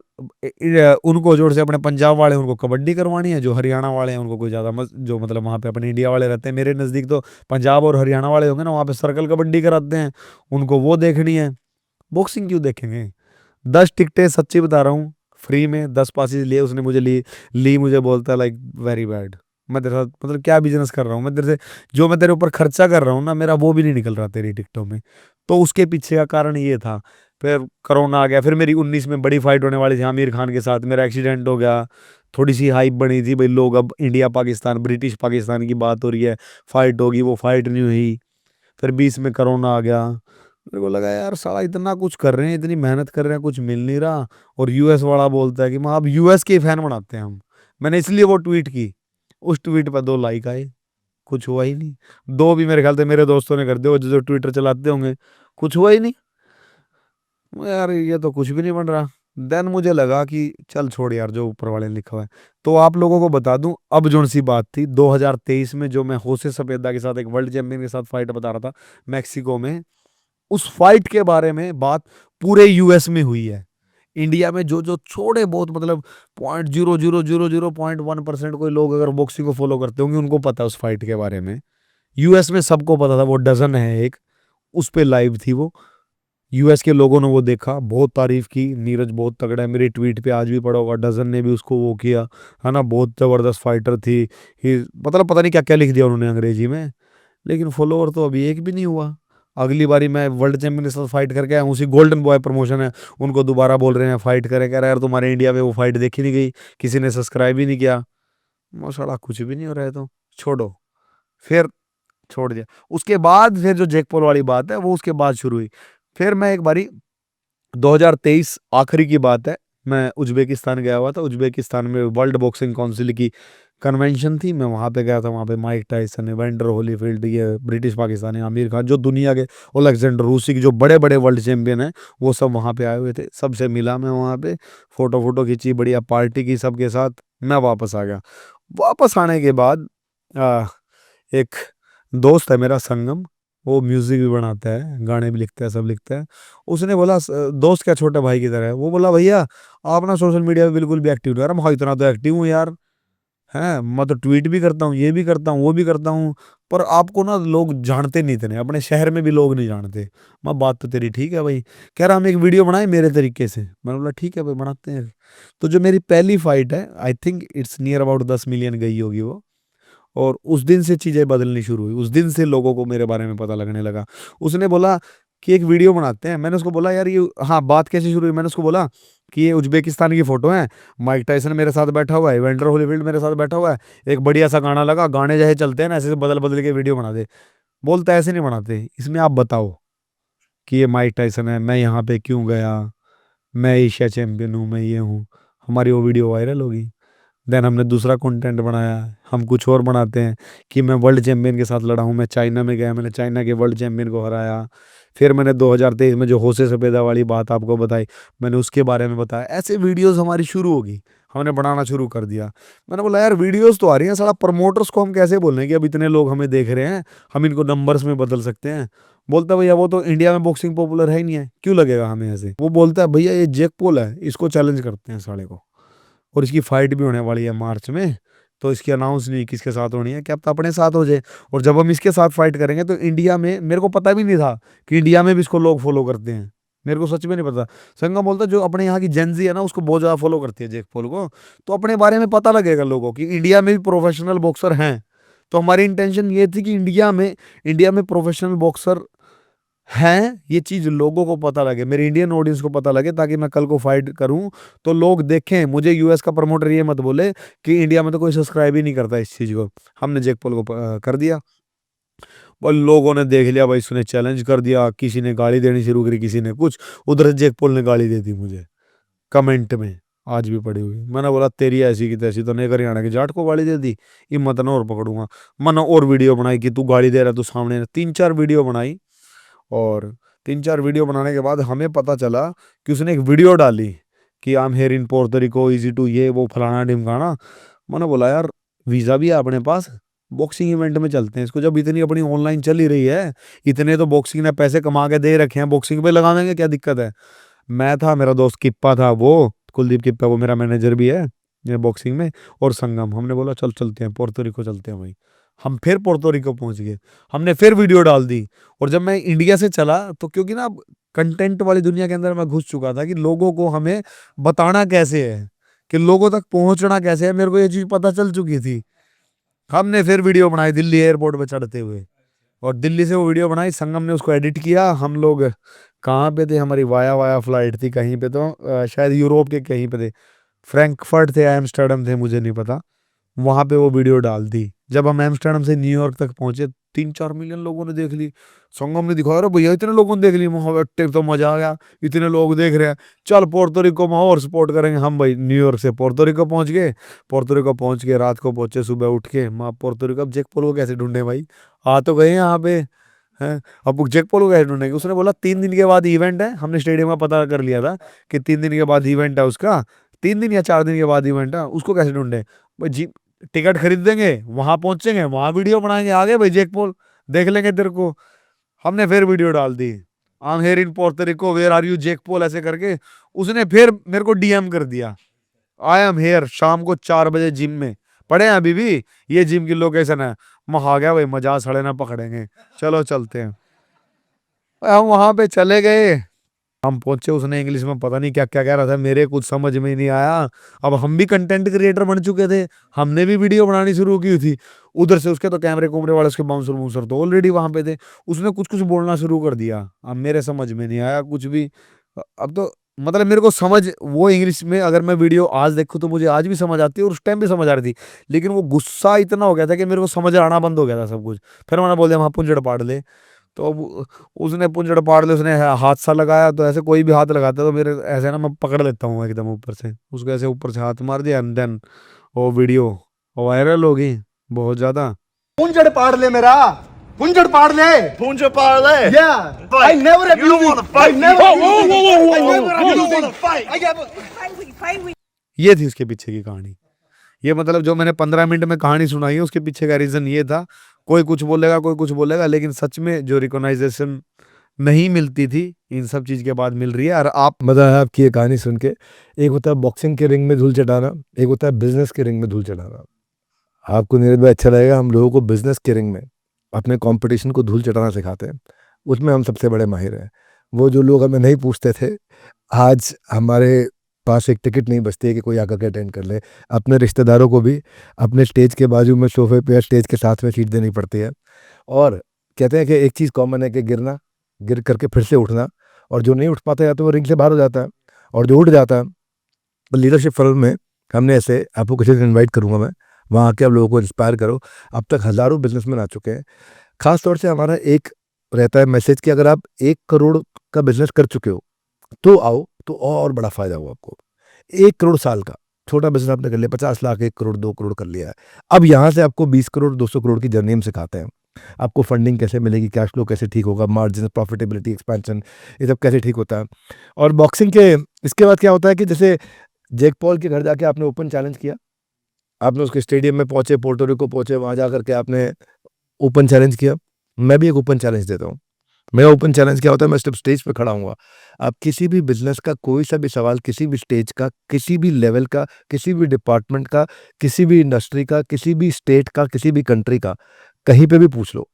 Speaker 2: उनको जोर से अपने पंजाब वाले उनको कबड्डी करवानी है, जो हरियाणा वाले हैं उनको कोई ज़्यादा जो मतलब वहाँ पे अपने इंडिया वाले रहते हैं, मेरे नज़दीक तो पंजाब और हरियाणा वाले होंगे ना, वहाँ पे सर्कल कबड्डी कराते हैं, उनको वो देखनी है। बॉक्सिंग क्यों देखेंगे? 10 टिकटें सच्ची बता रहा हूँ, फ्री में 10 पासिस लिए उसने, मुझे ली मुझे बोलता है लाइक वेरी बैड, मैं तेरे साथ मतलब क्या बिजनेस कर रहा हूँ मैं तेरे से, जो मैं तेरे ऊपर खर्चा कर रहा हूँ ना, मेरा वो भी नहीं निकल रहा तेरी टिकटों में। तो उसके पीछे का कारण ये था। फिर कोरोना आ गया, फिर मेरी 19 में बड़ी फाइट होने वाली थी आमिर खान के साथ, मेरा एक्सीडेंट हो गया, थोड़ी सी हाइप बनी थी भाई, लोग अब इंडिया पाकिस्तान, ब्रिटिश पाकिस्तान की बात हो रही है, फाइट होगी, वो फाइट नहीं हुई। फिर 20 में कोरोना आ गया, मेरे को लगा यार साला इतना कुछ कर रहे हैं, इतनी मेहनत कर रहे हैं, कुछ मिल नहीं रहा। और यूएस वाला बोलता है कि माँ अब यूएस के फैन बनाते हैं हम। मैंने इसलिए वो ट्वीट की, उस ट्वीट पर 2 लाइक आए, कुछ हुआ ही नहीं। 2 भी मेरे ख्याल से मेरे दोस्तों ने कर दिया, वो जो ट्विटर चलाते होंगे, कुछ हुआ ही नहीं। यार ये तो कुछ भी नहीं बन रहा। देन मुझे लगा कि चल छोड़ यार, जो ऊपर वाले ने लिखा हुआ है। तो आप लोगों को बता दूं, अब जोन सी बात थी 2023 में, जो मैं होसे सफेदा के साथ एक वर्ल्ड चैंपियन के साथ फाइट बता रहा था मैक्सिको में, उस फाइट के बारे में बात पूरे यूएस में हुई है। इंडिया में जो जो छोटे बहुत मतलब 0.000001% कोई लोग अगर बॉक्सिंग को फॉलो करते होंगे, उनको पता है उस फाइट के बारे में। यूएस में सबको पता था, वो डजन है एक, उस पे लाइव थी वो। यूएस के लोगों ने वो देखा, बहुत तारीफ की, नीरज बहुत तगड़ा है, मेरी ट्वीट पे आज भी पड़ा होगा, डजन ने भी उसको वो किया, है ना, बहुत ज़बरदस्त फाइटर थी। मतलब पता नहीं क्या क्या लिख दिया उन्होंने अंग्रेजी में, लेकिन फॉलोवर तो अभी एक भी नहीं हुआ। अगली बारी मैं वर्ल्ड चैंपियन के साथ फाइट करके आया हूँ, उसी गोल्डन बॉय प्रमोशन है, उनको दोबारा बोल रहे हैं फाइट करें, कह रहा है यार तुम्हारे इंडिया में वो फाइट देखी नहीं गई, किसी ने सब्सक्राइब ही नहीं किया। मसला कुछ भी नहीं हो रहा है, तो छोड़ो। फिर छोड़ दिया। उसके बाद फिर जो जैक पॉल वाली बात है वो उसके बाद शुरू हुई। फिर मैं एक बारी 2023 आखिरी की बात है, मैं उज़्बेकिस्तान गया हुआ था। उज़्बेकिस्तान में वर्ल्ड बॉक्सिंग काउंसिल की कन्वेंशन थी, मैं वहाँ पे गया था। वहाँ पे माइक टायसन, इवेंडर होलीफील्ड, ये ब्रिटिश पाकिस्तानी आमिर खान, जो दुनिया के ओलेक्जेंडर रूसी के जो बड़े बड़े वर्ल्ड चैंपियन हैं, वो सब वहाँ पे आए हुए थे। सबसे मिला मैं वहाँ पे, फोटो फोटो खींची, बढ़िया पार्टी की सबके साथ। मैं वापस आ गया। वापस आने के बाद एक दोस्त है मेरा संगम, वो म्यूजिक भी बनाता है, गाने भी लिखता है, सब लिखता है। उसने बोला दोस्त क्या छोटे भाई की तरह है, वो बोला भैया आप ना सोशल मीडिया पे बिल्कुल भी एक्टिव नहीं। यार मैं इतना तो एक्टिव हूँ यार, हैं मैं तो ट्वीट भी करता हूँ, ये भी करता हूँ, वो भी करता हूँ, पर आपको ना लोग जानते नहीं इतने, अपने शहर में भी लोग नहीं जानते। मैं बात तो तेरी ठीक है भाई। कह रहा हम एक वीडियो बनाए मेरे तरीके से। मैंने बोला ठीक है भाई बनाते हैं। तो जो मेरी पहली फाइट है, I think it's near about 10 million गई होगी वो। और उस दिन से चीज़ें बदलनी शुरू हुई, उस दिन से लोगों को मेरे बारे में पता लगने लगा। उसने बोला कि एक वीडियो बनाते हैं। मैंने उसको बोला यार ये, हाँ बात कैसे शुरू हुई, मैंने उसको बोला कि ये उज़्बेकिस्तान की फ़ोटो है, माइक टायसन मेरे साथ बैठा हुआ है, इवेंडर होलीफील्ड मेरे साथ बैठा हुआ है, एक बढ़िया सा गाना लगा, गाने जैसे चलते हैं ना ऐसे बदल बदल के वीडियो बना दे। बोलता ऐसे नहीं बनाते, इसमें आप बताओ कि ये माइक टायसन है, मैं यहाँ पे क्यों गया, मैं एशिया चैंपियन हूँ, मैं ये हूँ। हमारी वो वीडियो वायरल होगी। देन हमने दूसरा कंटेंट बनाया, हम कुछ और बनाते हैं कि मैं वर्ल्ड चैंपियन के साथ लड़ा हूँ, मैं चाइना में गया, मैंने चाइना के वर्ल्ड चैंपियन को हराया। फिर मैंने 2023 में जो होशे सफेदा वाली बात आपको बताई, मैंने उसके बारे में बताया। ऐसे वीडियोस हमारी शुरू होगी, हमने बनाना शुरू कर दिया। मैंने बोला यार वीडियोस तो आ रही हैं, साला प्रमोटर्स को हम कैसे बोल रहे हैं कि अब इतने लोग हमें देख रहे हैं, हम इनको नंबर्स में बदल सकते हैं। बोलता है भैया वो तो इंडिया में बॉक्सिंग पॉपुलर है ही नहीं है, क्यों लगेगा हमें ऐसे। वो बोलता है भैया ये जैक पॉल है, इसको चैलेंज करते हैं साले को, और इसकी फाइट भी होने वाली है मार्च में। तो इसकी अनाउंस नहीं किसके साथ होनी है, क्या पता अपने साथ हो जाए। और जब हम इसके साथ फाइट करेंगे तो इंडिया में, मेरे को पता भी नहीं था कि इंडिया में भी इसको लोग फॉलो करते हैं, मेरे को सच में नहीं पता। संगम बोलता जो अपने यहाँ की जेंजी है ना उसको बहुत ज़्यादा फॉलो करती है जैक पॉल को, तो अपने बारे में पता लगेगा लोगों की इंडिया में भी प्रोफेशनल बॉक्सर हैं। तो हमारी इंटेंशन ये थी कि इंडिया में प्रोफेशनल बॉक्सर हैं, ये चीज़ लोगों को पता लगे, मेरे इंडियन ऑडियंस को पता लगे, ताकि मैं कल को फाइट करूं तो लोग देखें मुझे। यूएस का प्रमोटर ये मत बोले कि इंडिया में तो कोई सब्सक्राइब ही नहीं करता इस चीज़ को। हमने जैक पॉल को कर दिया, और लोगों ने देख लिया भाई, उसने चैलेंज कर दिया, किसी ने गाली देनी शुरू करी, किसी ने कुछ। उधर से जैक पॉल ने गाली दे दी मुझे कमेंट में, आज भी पड़ी हुई। मैंने बोला तेरी ऐसी की तैसी, तो नहीं हरियाणा के जाट को गाली दे दी, हिम्मत ना और पकड़ूंगा। मैंने और वीडियो बनाई कि तू गाली दे रहा, तू सामने। 3-4 वीडियो बनाई, और 3-4 वीडियो बनाने के बाद हमें पता चला कि उसने एक वीडियो डाली कि I am here in Puerto Rico, easy to ये वो फलाना ढिमकाना। मैंने बोला यार वीज़ा भी है अपने पास, बॉक्सिंग इवेंट में चलते हैं इसको, जब इतनी अपनी ऑनलाइन चल ही रही है, इतने तो बॉक्सिंग ने पैसे कमा के दे रखे हैं, बॉक्सिंग पे लगा देंगे, क्या दिक्कत है। मैं था, मेरा दोस्त किप्पा था, वो कुलदीप किप्पा, वो मेरा मैनेजर भी है ये बॉक्सिंग में, और संगम। हमने बोला चल चलते हैं पोर्टो रिको, चलते हैं भाई। हम फिर पोर्टो रिको पहुंच गए, हमने फिर वीडियो डाल दी। और जब मैं इंडिया से चला तो क्योंकि ना कंटेंट वाली दुनिया के अंदर मैं घुस चुका था कि लोगों को हमें बताना कैसे है, कि लोगों तक पहुंचना कैसे है, मेरे को ये चीज़ पता चल चुकी थी। हमने फिर वीडियो बनाई दिल्ली एयरपोर्ट पे चढ़ते हुए, और दिल्ली से वो वीडियो बनाई, संगम ने उसको एडिट किया। हम लोग कहाँ पे थे, हमारी वाया वाया फ्लाइट थी कहीं पे, तो शायद यूरोप के कहीं पे थे, फ्रैंकफर्ट थे, एम्स्टर्डम थे, मुझे नहीं पता। वहाँ पे वो वीडियो डाल दी। जब हम एम्स्टर्डम से न्यूयॉर्क तक पहुंचे, 3-4 मिलियन लोगों ने देख ली। संगम ने दिखाया अरे भैया इतने लोगों ने देख ली, मोहब्बत तो मजा आ गया, इतने लोग देख रहे हैं, चल पोर्टो रिको में और सपोर्ट करेंगे। हम भाई न्यूयॉर्क से पोर्टो रिको पहुंच गए। पोर्टो रिको पहुंच के रात को पहुंचे, सुबह उठ के माँ पोर्टो रिको। अब जैक पॉल को कैसे ढूंढे भाई, आ तो गए यहाँ पे हैं, अब जैक पॉल को कैसे ढूंढेंगे। उसने बोला 3 दिन के बाद इवेंट है, हमने स्टेडियम का पता कर लिया था कि 3 दिन के बाद इवेंट है उसका, 3 दिन या 4 दिन के बाद इवेंट है, उसको कैसे ढूंढे भाई। जी टिकट खरीद देंगे, वहां पहुंचेंगे, वहां वीडियो बनाएंगे, आगे भाई जैक पॉल देख लेंगे तेरे को। हमने फिर वीडियो डाल दी, I am here in Puerto Rico, where are you Jake Paul, ऐसे करके। उसने फिर मेरे को डीएम कर दिया, आई एम हियर, शाम को 4 बजे जिम में पड़े हैं अभी भी, ये जिम की लोकेशन है। मैं आ गया भाई, मजा सड़े ना पकड़ेंगे, चलो चलते हैं। हम वहां पे चले गए, हम पहुंचे, उसने इंग्लिश में पता नहीं क्या क्या कह रहा था, मेरे कुछ समझ में नहीं आया। अब हम भी कंटेंट क्रिएटर बन चुके थे, हमने भी वीडियो बनानी शुरू की थी। उधर से उसके तो कैमरे कुमरे वाले, उसके बाउंसर वूंसर तो ऑलरेडी वहां पे थे। उसने कुछ कुछ बोलना शुरू कर दिया, अब मेरे समझ में नहीं आया कुछ भी। अब तो मतलब मेरे को समझ वो इंग्लिश में अगर मैं वीडियो आज देखूँ तो मुझे आज भी समझ आती है और उस टाइम भी समझ आ रही थी, लेकिन वो गुस्सा इतना हो गया था कि मेरे को समझ आना बंद हो गया था सब कुछ। फिर मैंने बोल दिया वहाँ पुंजड़ पाड़ ले, तो अब उसने पुंजड़ पाड़ ले, उसने हाथ सा लगाया, तो ऐसे कोई भी हाथ लगाता है तो मेरे ऐसे ना मैं पकड़ लेता हूँ एकदम ऊपर से, उसको ऐसे ऊपर से हाथ मार दिया एंड देन वो वीडियो वायरल हो गई बहुत ज्यादा।
Speaker 3: पुंजड़ पाड़ ले मेरा, पुंजड़ पाड़ ले,
Speaker 4: Punja Parle.
Speaker 3: yeah, I never abuse
Speaker 4: don't wanna
Speaker 3: it.
Speaker 4: fight
Speaker 3: I never
Speaker 4: me.
Speaker 3: abuse it. I never
Speaker 4: You
Speaker 3: abuse
Speaker 4: don't wanna
Speaker 3: it.
Speaker 4: fight.
Speaker 3: I never-
Speaker 2: ये थी उसके पीछे की कहानी। ये मतलब जो मैंने 15 मिनट में कहानी सुनाई है उसके पीछे का रीजन ये था, कोई कुछ बोलेगा कोई कुछ बोलेगा, लेकिन सच में जो रिकॉग्नाइजेशन नहीं मिलती थी इन सब चीज के बाद मिल रही है। और आप
Speaker 1: मजा है आपकी ये कहानी सुन के। एक होता है बॉक्सिंग के रिंग में धूल चटाना, एक होता है बिजनेस के रिंग में धूल चटाना। आपको नीरज भाई अच्छा लगेगा, हम लोगों को बिजनेस के रिंग में अपने कंपटीशन को धूल चटाना सिखाते हैं, उसमें हम सबसे बड़े माहिर हैं। वो जो लोग हमें नहीं पूछते थे, आज हमारे पास एक टिकट नहीं बचती है कि कोई आकर के अटेंड कर ले। अपने रिश्तेदारों को भी अपने स्टेज के बाजू में सोफे पे या स्टेज के साथ में सीट देनी पड़ती है। और कहते हैं कि एक चीज़ कॉमन है कि गिरना, गिर करके फिर से उठना, और जो नहीं उठ पाता या तो वो रिंग से बाहर हो जाता है, और जो उठ जाता है तो लीडरशिप फोरम में हमने ऐसे, आपको किसी दिन इन्वाइट करूँगा मैं, वहाँ आके आप लोगों को इंस्पायर करो। अब तक हज़ारों बिजनेसमैन आ चुके हैं। ख़ास तौर से हमारा एक रहता है मैसेज कि अगर आप 1 करोड़ का बिजनेस कर चुके हो तो आओ, तो और बड़ा फ़ायदा हो आपको। 1 करोड़ साल का छोटा बिजनेस आपने कर लिया, 50 लाख, 1 करोड़, 2 करोड़ कर लिया है, अब यहाँ से आपको 20 करोड़ 200 करोड़ की जर्नी हम सिखाते हैं। आपको फंडिंग कैसे मिलेगी, कैश फ्लो कैसे ठीक होगा, मार्जिन, प्रॉफिटेबिलिटी, एक्सपेंशन, ये सब कैसे ठीक होता है। और बॉक्सिंग के इसके बाद क्या होता है कि जैसे जैक पॉल के घर जाके आपने ओपन चैलेंज किया, आपने उसके स्टेडियम में पहुंचे, पोर्टो रिको पहुंचे, वहाँ जा करके आपने ओपन चैलेंज किया। मैं भी एक ओपन चैलेंज देता हूँ। मेरा ओपन चैलेंज क्या होता है, मैं सिर्फ स्टेज पे खड़ा हूँगा, आप किसी भी बिजनेस का कोई सा भी सवाल, किसी भी स्टेज का, किसी भी लेवल का, किसी भी डिपार्टमेंट का, किसी भी इंडस्ट्री का, किसी भी स्टेट का, किसी भी कंट्री का, कहीं पे भी पूछ लो,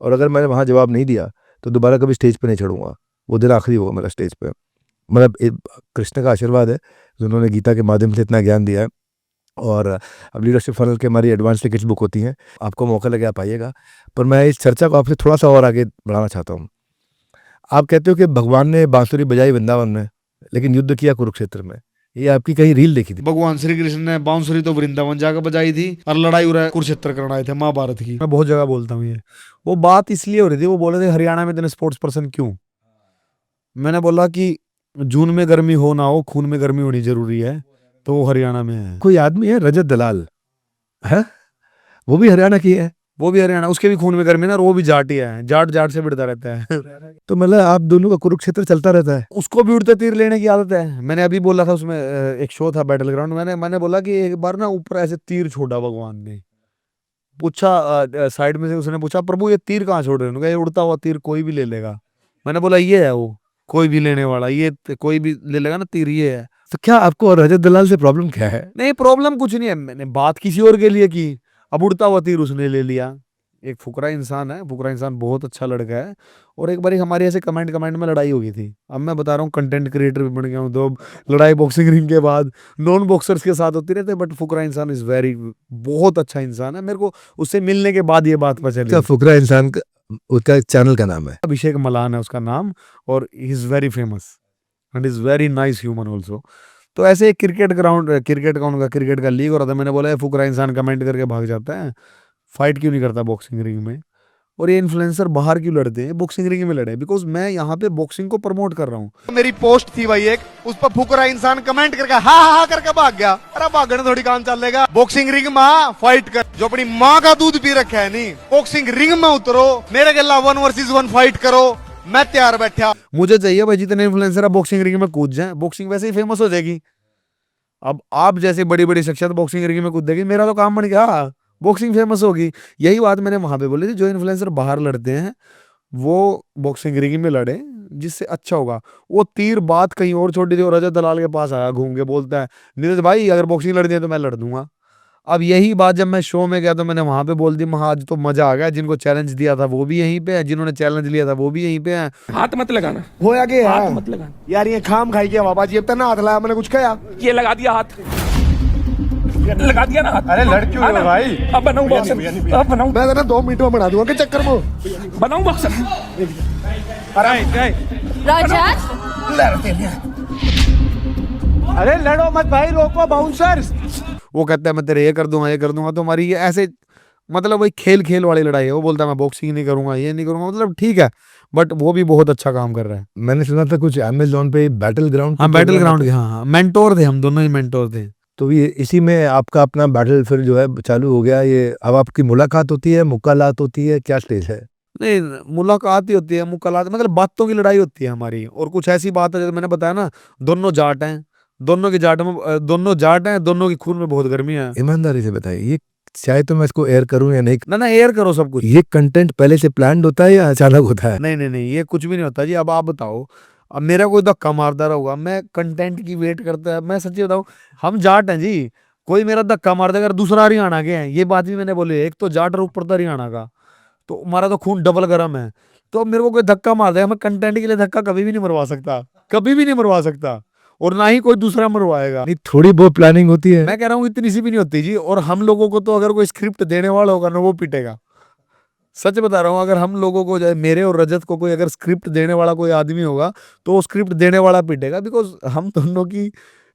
Speaker 1: और अगर मैंने वहाँ जवाब नहीं दिया तो दोबारा कभी स्टेज पे नहीं चढ़ूँगा। वो दिन आखिरी होगा मेरा स्टेज पे। मतलब कृष्ण का आशीर्वाद है, जिन्होंने गीता के माध्यम से इतना ज्ञान दिया है। और अब लीडरशिप फनल की हमारी एडवांस टिकट्स बुक होती हैं, आपको मौका लगे आप आइएगा। पर मैं इस चर्चा को आपसे थोड़ा सा और आगे बढ़ाना चाहता हूँ। आप कहते हो कि भगवान ने बांसुरी बजाई वृंदावन में, लेकिन युद्ध किया कुरुक्षेत्र में। ये आपकी कहीं रील देखी थी?
Speaker 2: भगवान श्री कृष्ण ने बांसुरी तो वृंदावन जाकर बजाई थी और लड़ाई कुरुक्षेत्र करना थे महाभारत की। मैं बहुत जगह बोलता हूँ ये। वो बात इसलिए हो रही थी, वो बोल रहे थे हरियाणा में इतने स्पोर्ट्स पर्सन क्यों। मैंने बोला कि जून में गर्मी हो ना हो, खून में गर्मी होनी जरूरी है, तो वो हरियाणा में है।
Speaker 1: कोई आदमी है रजत दलाल है, वो भी हरियाणा की है,
Speaker 2: वो भी हरियाणा, उसके भी खून में गर्मी ना, और वो भी जाटी है, जाट जाट से भिड़ता रहता है।
Speaker 1: तो मतलब आप दोनों का कुरुक्षेत्र चलता रहता है।
Speaker 2: उसको भी उड़ते तीर लेने की आदत है। मैंने अभी बोला था, उसमें एक शो था बैटल ग्राउंड, मैंने बोला कि एक बार ना ऊपर ऐसे तीर छोड़ा भगवान ने, पूछा साइड में से, उसने पूछा प्रभु ये तीर कहाँ छोड़ रहे हो? ये उड़ता हुआ तीर कोई भी ले लेगा। मैंने बोला ये है वो, कोई भी लेने वाला, ये कोई भी ले लेगा ना तीर, ये है।
Speaker 1: तो क्या आपको रजत दलाल से प्रॉब्लम क्या है?
Speaker 2: नहीं प्रॉब्लम कुछ नहीं है, मैंने बात किसी और के लिए की, अब उड़ता हुआ तीर उसने ले लिया। एक फुकरा इंसान है, फुकरा इंसान बहुत अच्छा लड़का है। और एक बार हमारी ऐसे कमेंट में लड़ाई हो गई थी। अब मैं बता रहा हूँ कंटेंट क्रिएटर भी बन गया हूँ, तो लड़ाई बॉक्सिंग रिंग के बाद नॉन बॉक्सर्स के साथ होती रहती है, बट फुकरा इंसान इज वेरी, बहुत अच्छा इंसान है। मेरे को उससे मिलने के बाद ये बात पता चली।
Speaker 1: क्या फुकरा इंसान का उसका चैनल का नाम है?
Speaker 2: अभिषेक मलान है उसका नाम, और he is very famous and is very nice human also. तो ऐसे क्रिकेट का लीग हो रहा था। मैंने बोला ये फुकरा इंसान कमेंट करके भाग जाता है, फाइट क्यों नहीं करता बॉक्सिंग रिंग में, और ये इन्फ्लुएंसर बाहर क्यों लड़ते हैं, बॉक्सिंग रिंग में लड़े। बिकॉज मैं यहाँ पे बॉक्सिंग को प्रमोट कर रहा हूँ।
Speaker 3: मेरी पोस्ट थी भाई एक, उस पर फुकरा इंसान कमेंट करके हा हा करके भाग गया। अरे भागने थोड़ी काम चलेगा, बॉक्सिंग रिंग में फाइट कर, जो अपनी माँ का दूध पी रखा है नहीं, बॉक्सिंग रिंग में उतरो, मेरे गला 1 वर्सेस 1 फाइट करो, मैं तैयार बैठा।
Speaker 2: मुझे चाहिए भाई जितने इन्फ्लुएंसर बॉक्सिंग रिंग में कूद जाए, बॉक्सिंग वैसे ही फेमस हो जाएगी। अब आप जैसे बड़ी बड़ी शख्सियत बॉक्सिंग रिंग में कूदेगी, मेरा तो काम बन गया, बॉक्सिंग फेमस होगी। यही बात मैंने वहां पे बोली थी, जो इन्फ्लुएंसर बाहर लड़ते हैं वो बॉक्सिंग रिंग में लड़े, जिससे अच्छा होगा। वो तीर बात कहीं और छोड़ी थी, और रजत दलाल के पास आया घूम के, बोलता है नीरज भाई अगर बॉक्सिंग लड़नी है तो मैं लड़ दूंगा। अब यही बात जब मैं शो में गया तो मैंने वहां पे बोल दी, आज तो मजा आ गया, जिनको चैलेंज दिया था वो भी यहीं पे है, जिन्होंने चैलेंज लिया था वो भी यहीं पे है।
Speaker 5: हाथ मत लगाना,
Speaker 3: होया के
Speaker 5: हाथ मत लगाना।
Speaker 3: यार ये खाम खाई के बाबा जी, अब तक ना हाथ लाया, मैंने कुछ कहा?
Speaker 5: ये लगा दिया हाथ, लगा दिया ना हाथ।
Speaker 3: अरे लड़की हो भाई,
Speaker 5: अब बनाऊं बॉक्सर, अब बनाऊं,
Speaker 3: मैं ना 2 मिनट में बना दूंगा के चक्कर में।
Speaker 5: बनाऊं बॉक्सर।
Speaker 3: अरे
Speaker 6: रजत
Speaker 3: अरे लड़ो मत भाई, रोको बाउंसर्स।
Speaker 2: वो कहता है मैं तेरे ये कर दूंगा, तो हमारी ये ऐसे मतलब वही खेल वाली लड़ाई है। वो बोलता है मैं बॉक्सिंग नहीं करूंगा, ये नहीं करूंगा, मतलब ठीक है, बट वो भी बहुत अच्छा काम कर रहा है।
Speaker 1: मैंने सुना था कुछ अमेज़न पे बैटल ग्राउंड
Speaker 2: हाँ, बैटल ग्राउंड के, हाँ मेंटोर थे, हम दोनों ही मेंटोर थे।
Speaker 1: तो ये इसी में आपका अपना बैटल फिर जो है चालू हो गया। ये अब आपकी मुलाकात होती है, मुकालात होती है, क्या स्टेज है?
Speaker 2: नहीं, मुलाकात ही होती है, मुकालात मतलब बातों की लड़ाई होती है हमारी। और कुछ ऐसी बात है जैसे मैंने बताया ना, दोनों जाट हैं, दोनों की जाट में दोनों जाट हैं, दोनों की खून में बहुत गर्मी है।
Speaker 1: ईमानदारी से बताइए, ये चाहे तो मैं इसको एयर करूं या नहीं,
Speaker 2: ना एयर करो सब कुछ।
Speaker 1: ये कंटेंट पहले से प्लान्ड होता है या अचानक होता है?
Speaker 2: नहीं, ये कुछ भी नहीं होता जी। अब आप बताओ, अब मेरा कोई धक्का मारता होगा, मैं कंटेंट की वेट करता है। मैं सच्ची बताऊं, हम जाट हैं जी, कोई मेरा धक्का मार देगा, अगर दूसरा हरियाणा के हैं, ये बात भी मैंने बोली, एक तो जाट और ऊपर था हरियाणा का, तो हमारा तो खून डबल गर्म है। तो अब मेरे को कोई धक्का मार देगा, मैं कंटेंट के लिए धक्का कभी भी नहीं मरवा सकता, कभी भी नहीं मरवा सकता, और ना ही कोई दूसरा मरवाएगा।
Speaker 1: नहीं, थोड़ी बहुत प्लानिंग होती है।
Speaker 2: मैं कह रहा हूँ इतनी सी भी नहीं होती जी। और हम लोगों को तो अगर कोई स्क्रिप्ट देने वाला होगा ना, वो पिटेगा। सच बता रहा हूँ, अगर हम लोगों को, मेरे और रजत को कोई अगर स्क्रिप्ट देने वाला कोई आदमी होगा, तो वो स्क्रिप्ट देने वाला पिटेगा। बिकॉज हम दोनों की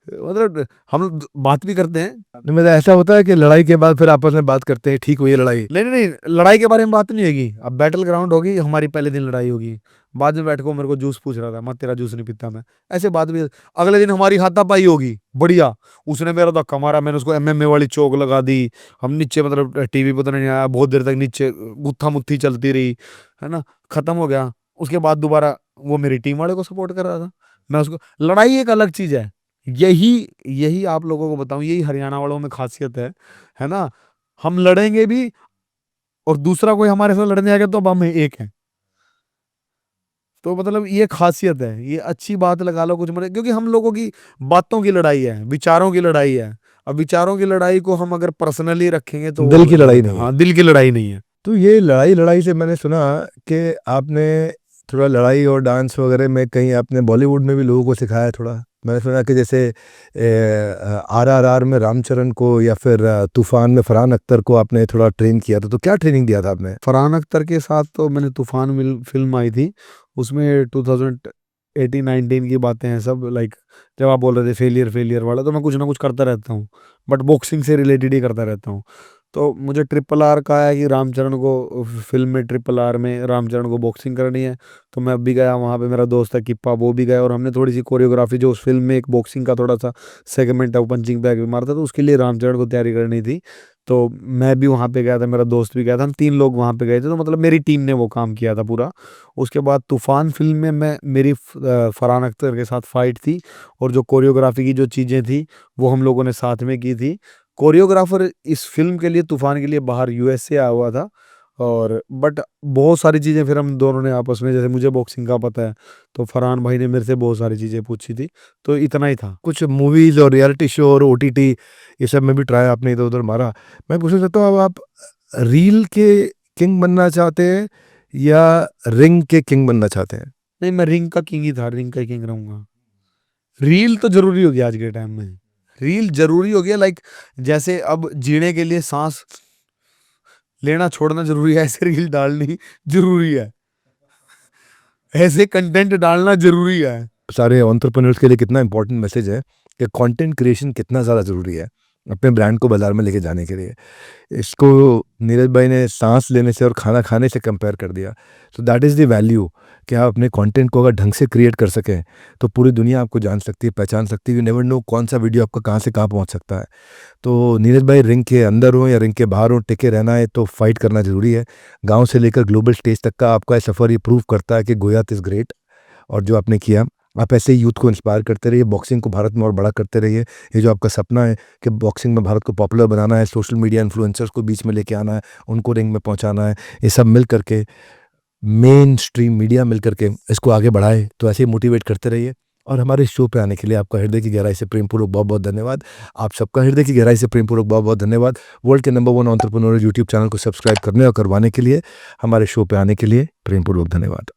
Speaker 2: मतलब हम बात भी करते हैं।
Speaker 1: नहीं, मतलब ऐसा होता है कि लड़ाई के बाद फिर आपस में बात करते हैं, ठीक हुई है लड़ाई?
Speaker 2: नहीं, लड़ाई के बारे में बात नहीं होगी। अब बैटल ग्राउंड होगी, हमारी पहले दिन लड़ाई होगी, बाद में बैठ को मेरे को जूस पूछ रहा था, मैं तेरा जूस नहीं पीता मैं, ऐसे बात भी। अगले दिन हमारी हाथापाई होगी, बढ़िया, उसने मेरा धक्का मारा, मैंने उसको एमएमए वाली चोक लगा दी, हम नीचे मतलब टीवी पता नहीं आया, बहुत देर तक नीचे गुत्था मुत्थी चलती रही, है ना, खत्म हो गया। उसके बाद दोबारा वो मेरी टीम वाले को सपोर्ट कर रहा था, मैं उसको। लड़ाई एक अलग चीज है, यही आप लोगों को बताऊं, यही हरियाणा वालों में खासियत है ना। हम लड़ेंगे भी, और दूसरा कोई हमारे साथ लड़ने आएगा तो अब हम एक हैं। तो मतलब ये खासियत है, ये अच्छी बात लगा लो कुछ मतलब, क्योंकि हम लोगों की बातों की लड़ाई है, विचारों की लड़ाई है। अब विचारों की लड़ाई को हम अगर पर्सनली रखेंगे तो
Speaker 1: दिल की लड़ाई नहीं है।
Speaker 2: हाँ, दिल की लड़ाई नहीं है।
Speaker 1: तो ये लड़ाई से मैंने सुना कि आपने थोड़ा लड़ाई और डांस वगैरह में कहीं आपने बॉलीवुड में भी लोगों को सिखाया थोड़ा। मैंने सुना कि जैसे RRR में रामचरण को या फिर तूफान में फरहान अख्तर को आपने थोड़ा ट्रेन किया था, तो क्या ट्रेनिंग दिया था आपने?
Speaker 2: फरहान अख्तर के साथ तो मैंने तूफान फिल्म आई थी, उसमें 2018-19 की बातें हैं सब। लाइक जब आप बोल रहे थे फेलियर वाला, तो मैं कुछ ना कुछ करता रहता हूँ, बट बॉक्सिंग से रिलेटेड ही करता रहता हूँ। तो मुझे RRR का है कि रामचरण को फिल्म में RRR में रामचरण को बॉक्सिंग करनी है। तो मैं अब भी गया वहाँ पे, मेरा दोस्त है किप्पा, वो भी गया, और हमने थोड़ी सी कोरियोग्राफी, जो उस फिल्म में एक बॉक्सिंग का थोड़ा सा सेगमेंट है, वो पंचिंग बैग भी मारता, तो उसके लिए रामचरण को तैयारी करनी थी। तो मैं भी वहाँ पे गया था, मेरा दोस्त भी गया था, हम 3 लोग वहाँ पे गए थे। तो मतलब मेरी टीम ने वो काम किया था पूरा। उसके बाद तूफान फिल्म में मेरी फरहान अख्तर के साथ फाइट थी, और जो कोरियोग्राफी की जो चीज़ें थी वो हम लोगों ने साथ में की थी। कोरियोग्राफर इस फिल्म के लिए, तूफान के लिए, बाहर US से आया हुआ था। और बट बहुत सारी चीज़ें फिर हम दोनों ने आपस में, जैसे मुझे बॉक्सिंग का पता है, तो फरहान भाई ने मेरे से बहुत सारी चीज़ें पूछी थी। तो इतना ही था।
Speaker 1: कुछ मूवीज और रियलिटी शो और OTT ये सब में भी ट्राई आपने इधर उधर मारा। मैं पूछना चाहता हूँ, अब आप रील के किंग बनना चाहते हैं या रिंग के किंग बनना चाहते हैं?
Speaker 2: नहीं, मैं रिंग का किंग ही था, रिंग का किंग रहूंगा। रील तो जरूरी हो गया आज के टाइम में, रील जरूरी हो गया। लाइक जैसे अब जीने के लिए सांस लेना छोड़ना जरूरी है, ऐसे रील डालनी जरूरी है, ऐसे कंटेंट डालना जरूरी है।
Speaker 1: सारे एंटरप्रेन्योर्स के लिए कितना इंपॉर्टेंट मैसेज है कि कंटेंट क्रिएशन कितना ज़्यादा ज़रूरी है अपने ब्रांड को बाजार में लेके जाने के लिए। इसको नीरज भाई ने सांस लेने से और खाना खाने से कंपेयर कर दिया। So that is the value कि आप अपने कंटेंट को अगर ढंग से क्रिएट कर सकें तो पूरी दुनिया आपको जान सकती है, पहचान सकती है। यू नेवर नो कौन सा वीडियो आपका कहाँ से कहाँ पहुँच सकता है। तो नीरज भाई, रिंग के अंदर हो या रिंग के बाहर हो, टिके रहना है तो फाइट करना ज़रूरी है। गाँव से लेकर ग्लोबल स्टेज तक का आपका सफ़र ये प्रूव करता है कि गोयात इज़ ग्रेट। और जो आपने किया, आप ऐसे ही यूथ को इंस्पायर करते रहिए, बॉक्सिंग को भारत में और बड़ा करते रहिए। ये जो आपका सपना है कि बॉक्सिंग में भारत को पॉपुलर बनाना है, सोशल मीडिया इन्फ्लुएंसर्स को बीच में लेके आना है, उनको रिंग में पहुंचाना है, ये सब मिल करके, मेन स्ट्रीम मीडिया मिल करके इसको आगे बढ़ाए। तो ऐसे ही मोटिवेट करते रहिए। और हमारे शो पे आने के लिए आपका हृदय की गहराई से प्रेमपूर्वक बहुत बहुत धन्यवाद। आप सबका हृदय की गहराई से प्रेमपूर्वक बहुत बहुत धन्यवाद। वर्ल्ड के नंबर 1 एंटरप्रेन्योर यूट्यूब चैनल को सब्सक्राइब करने और करवाने के लिए, हमारे शो पे आने के लिए प्रेमपूर्वक धन्यवाद।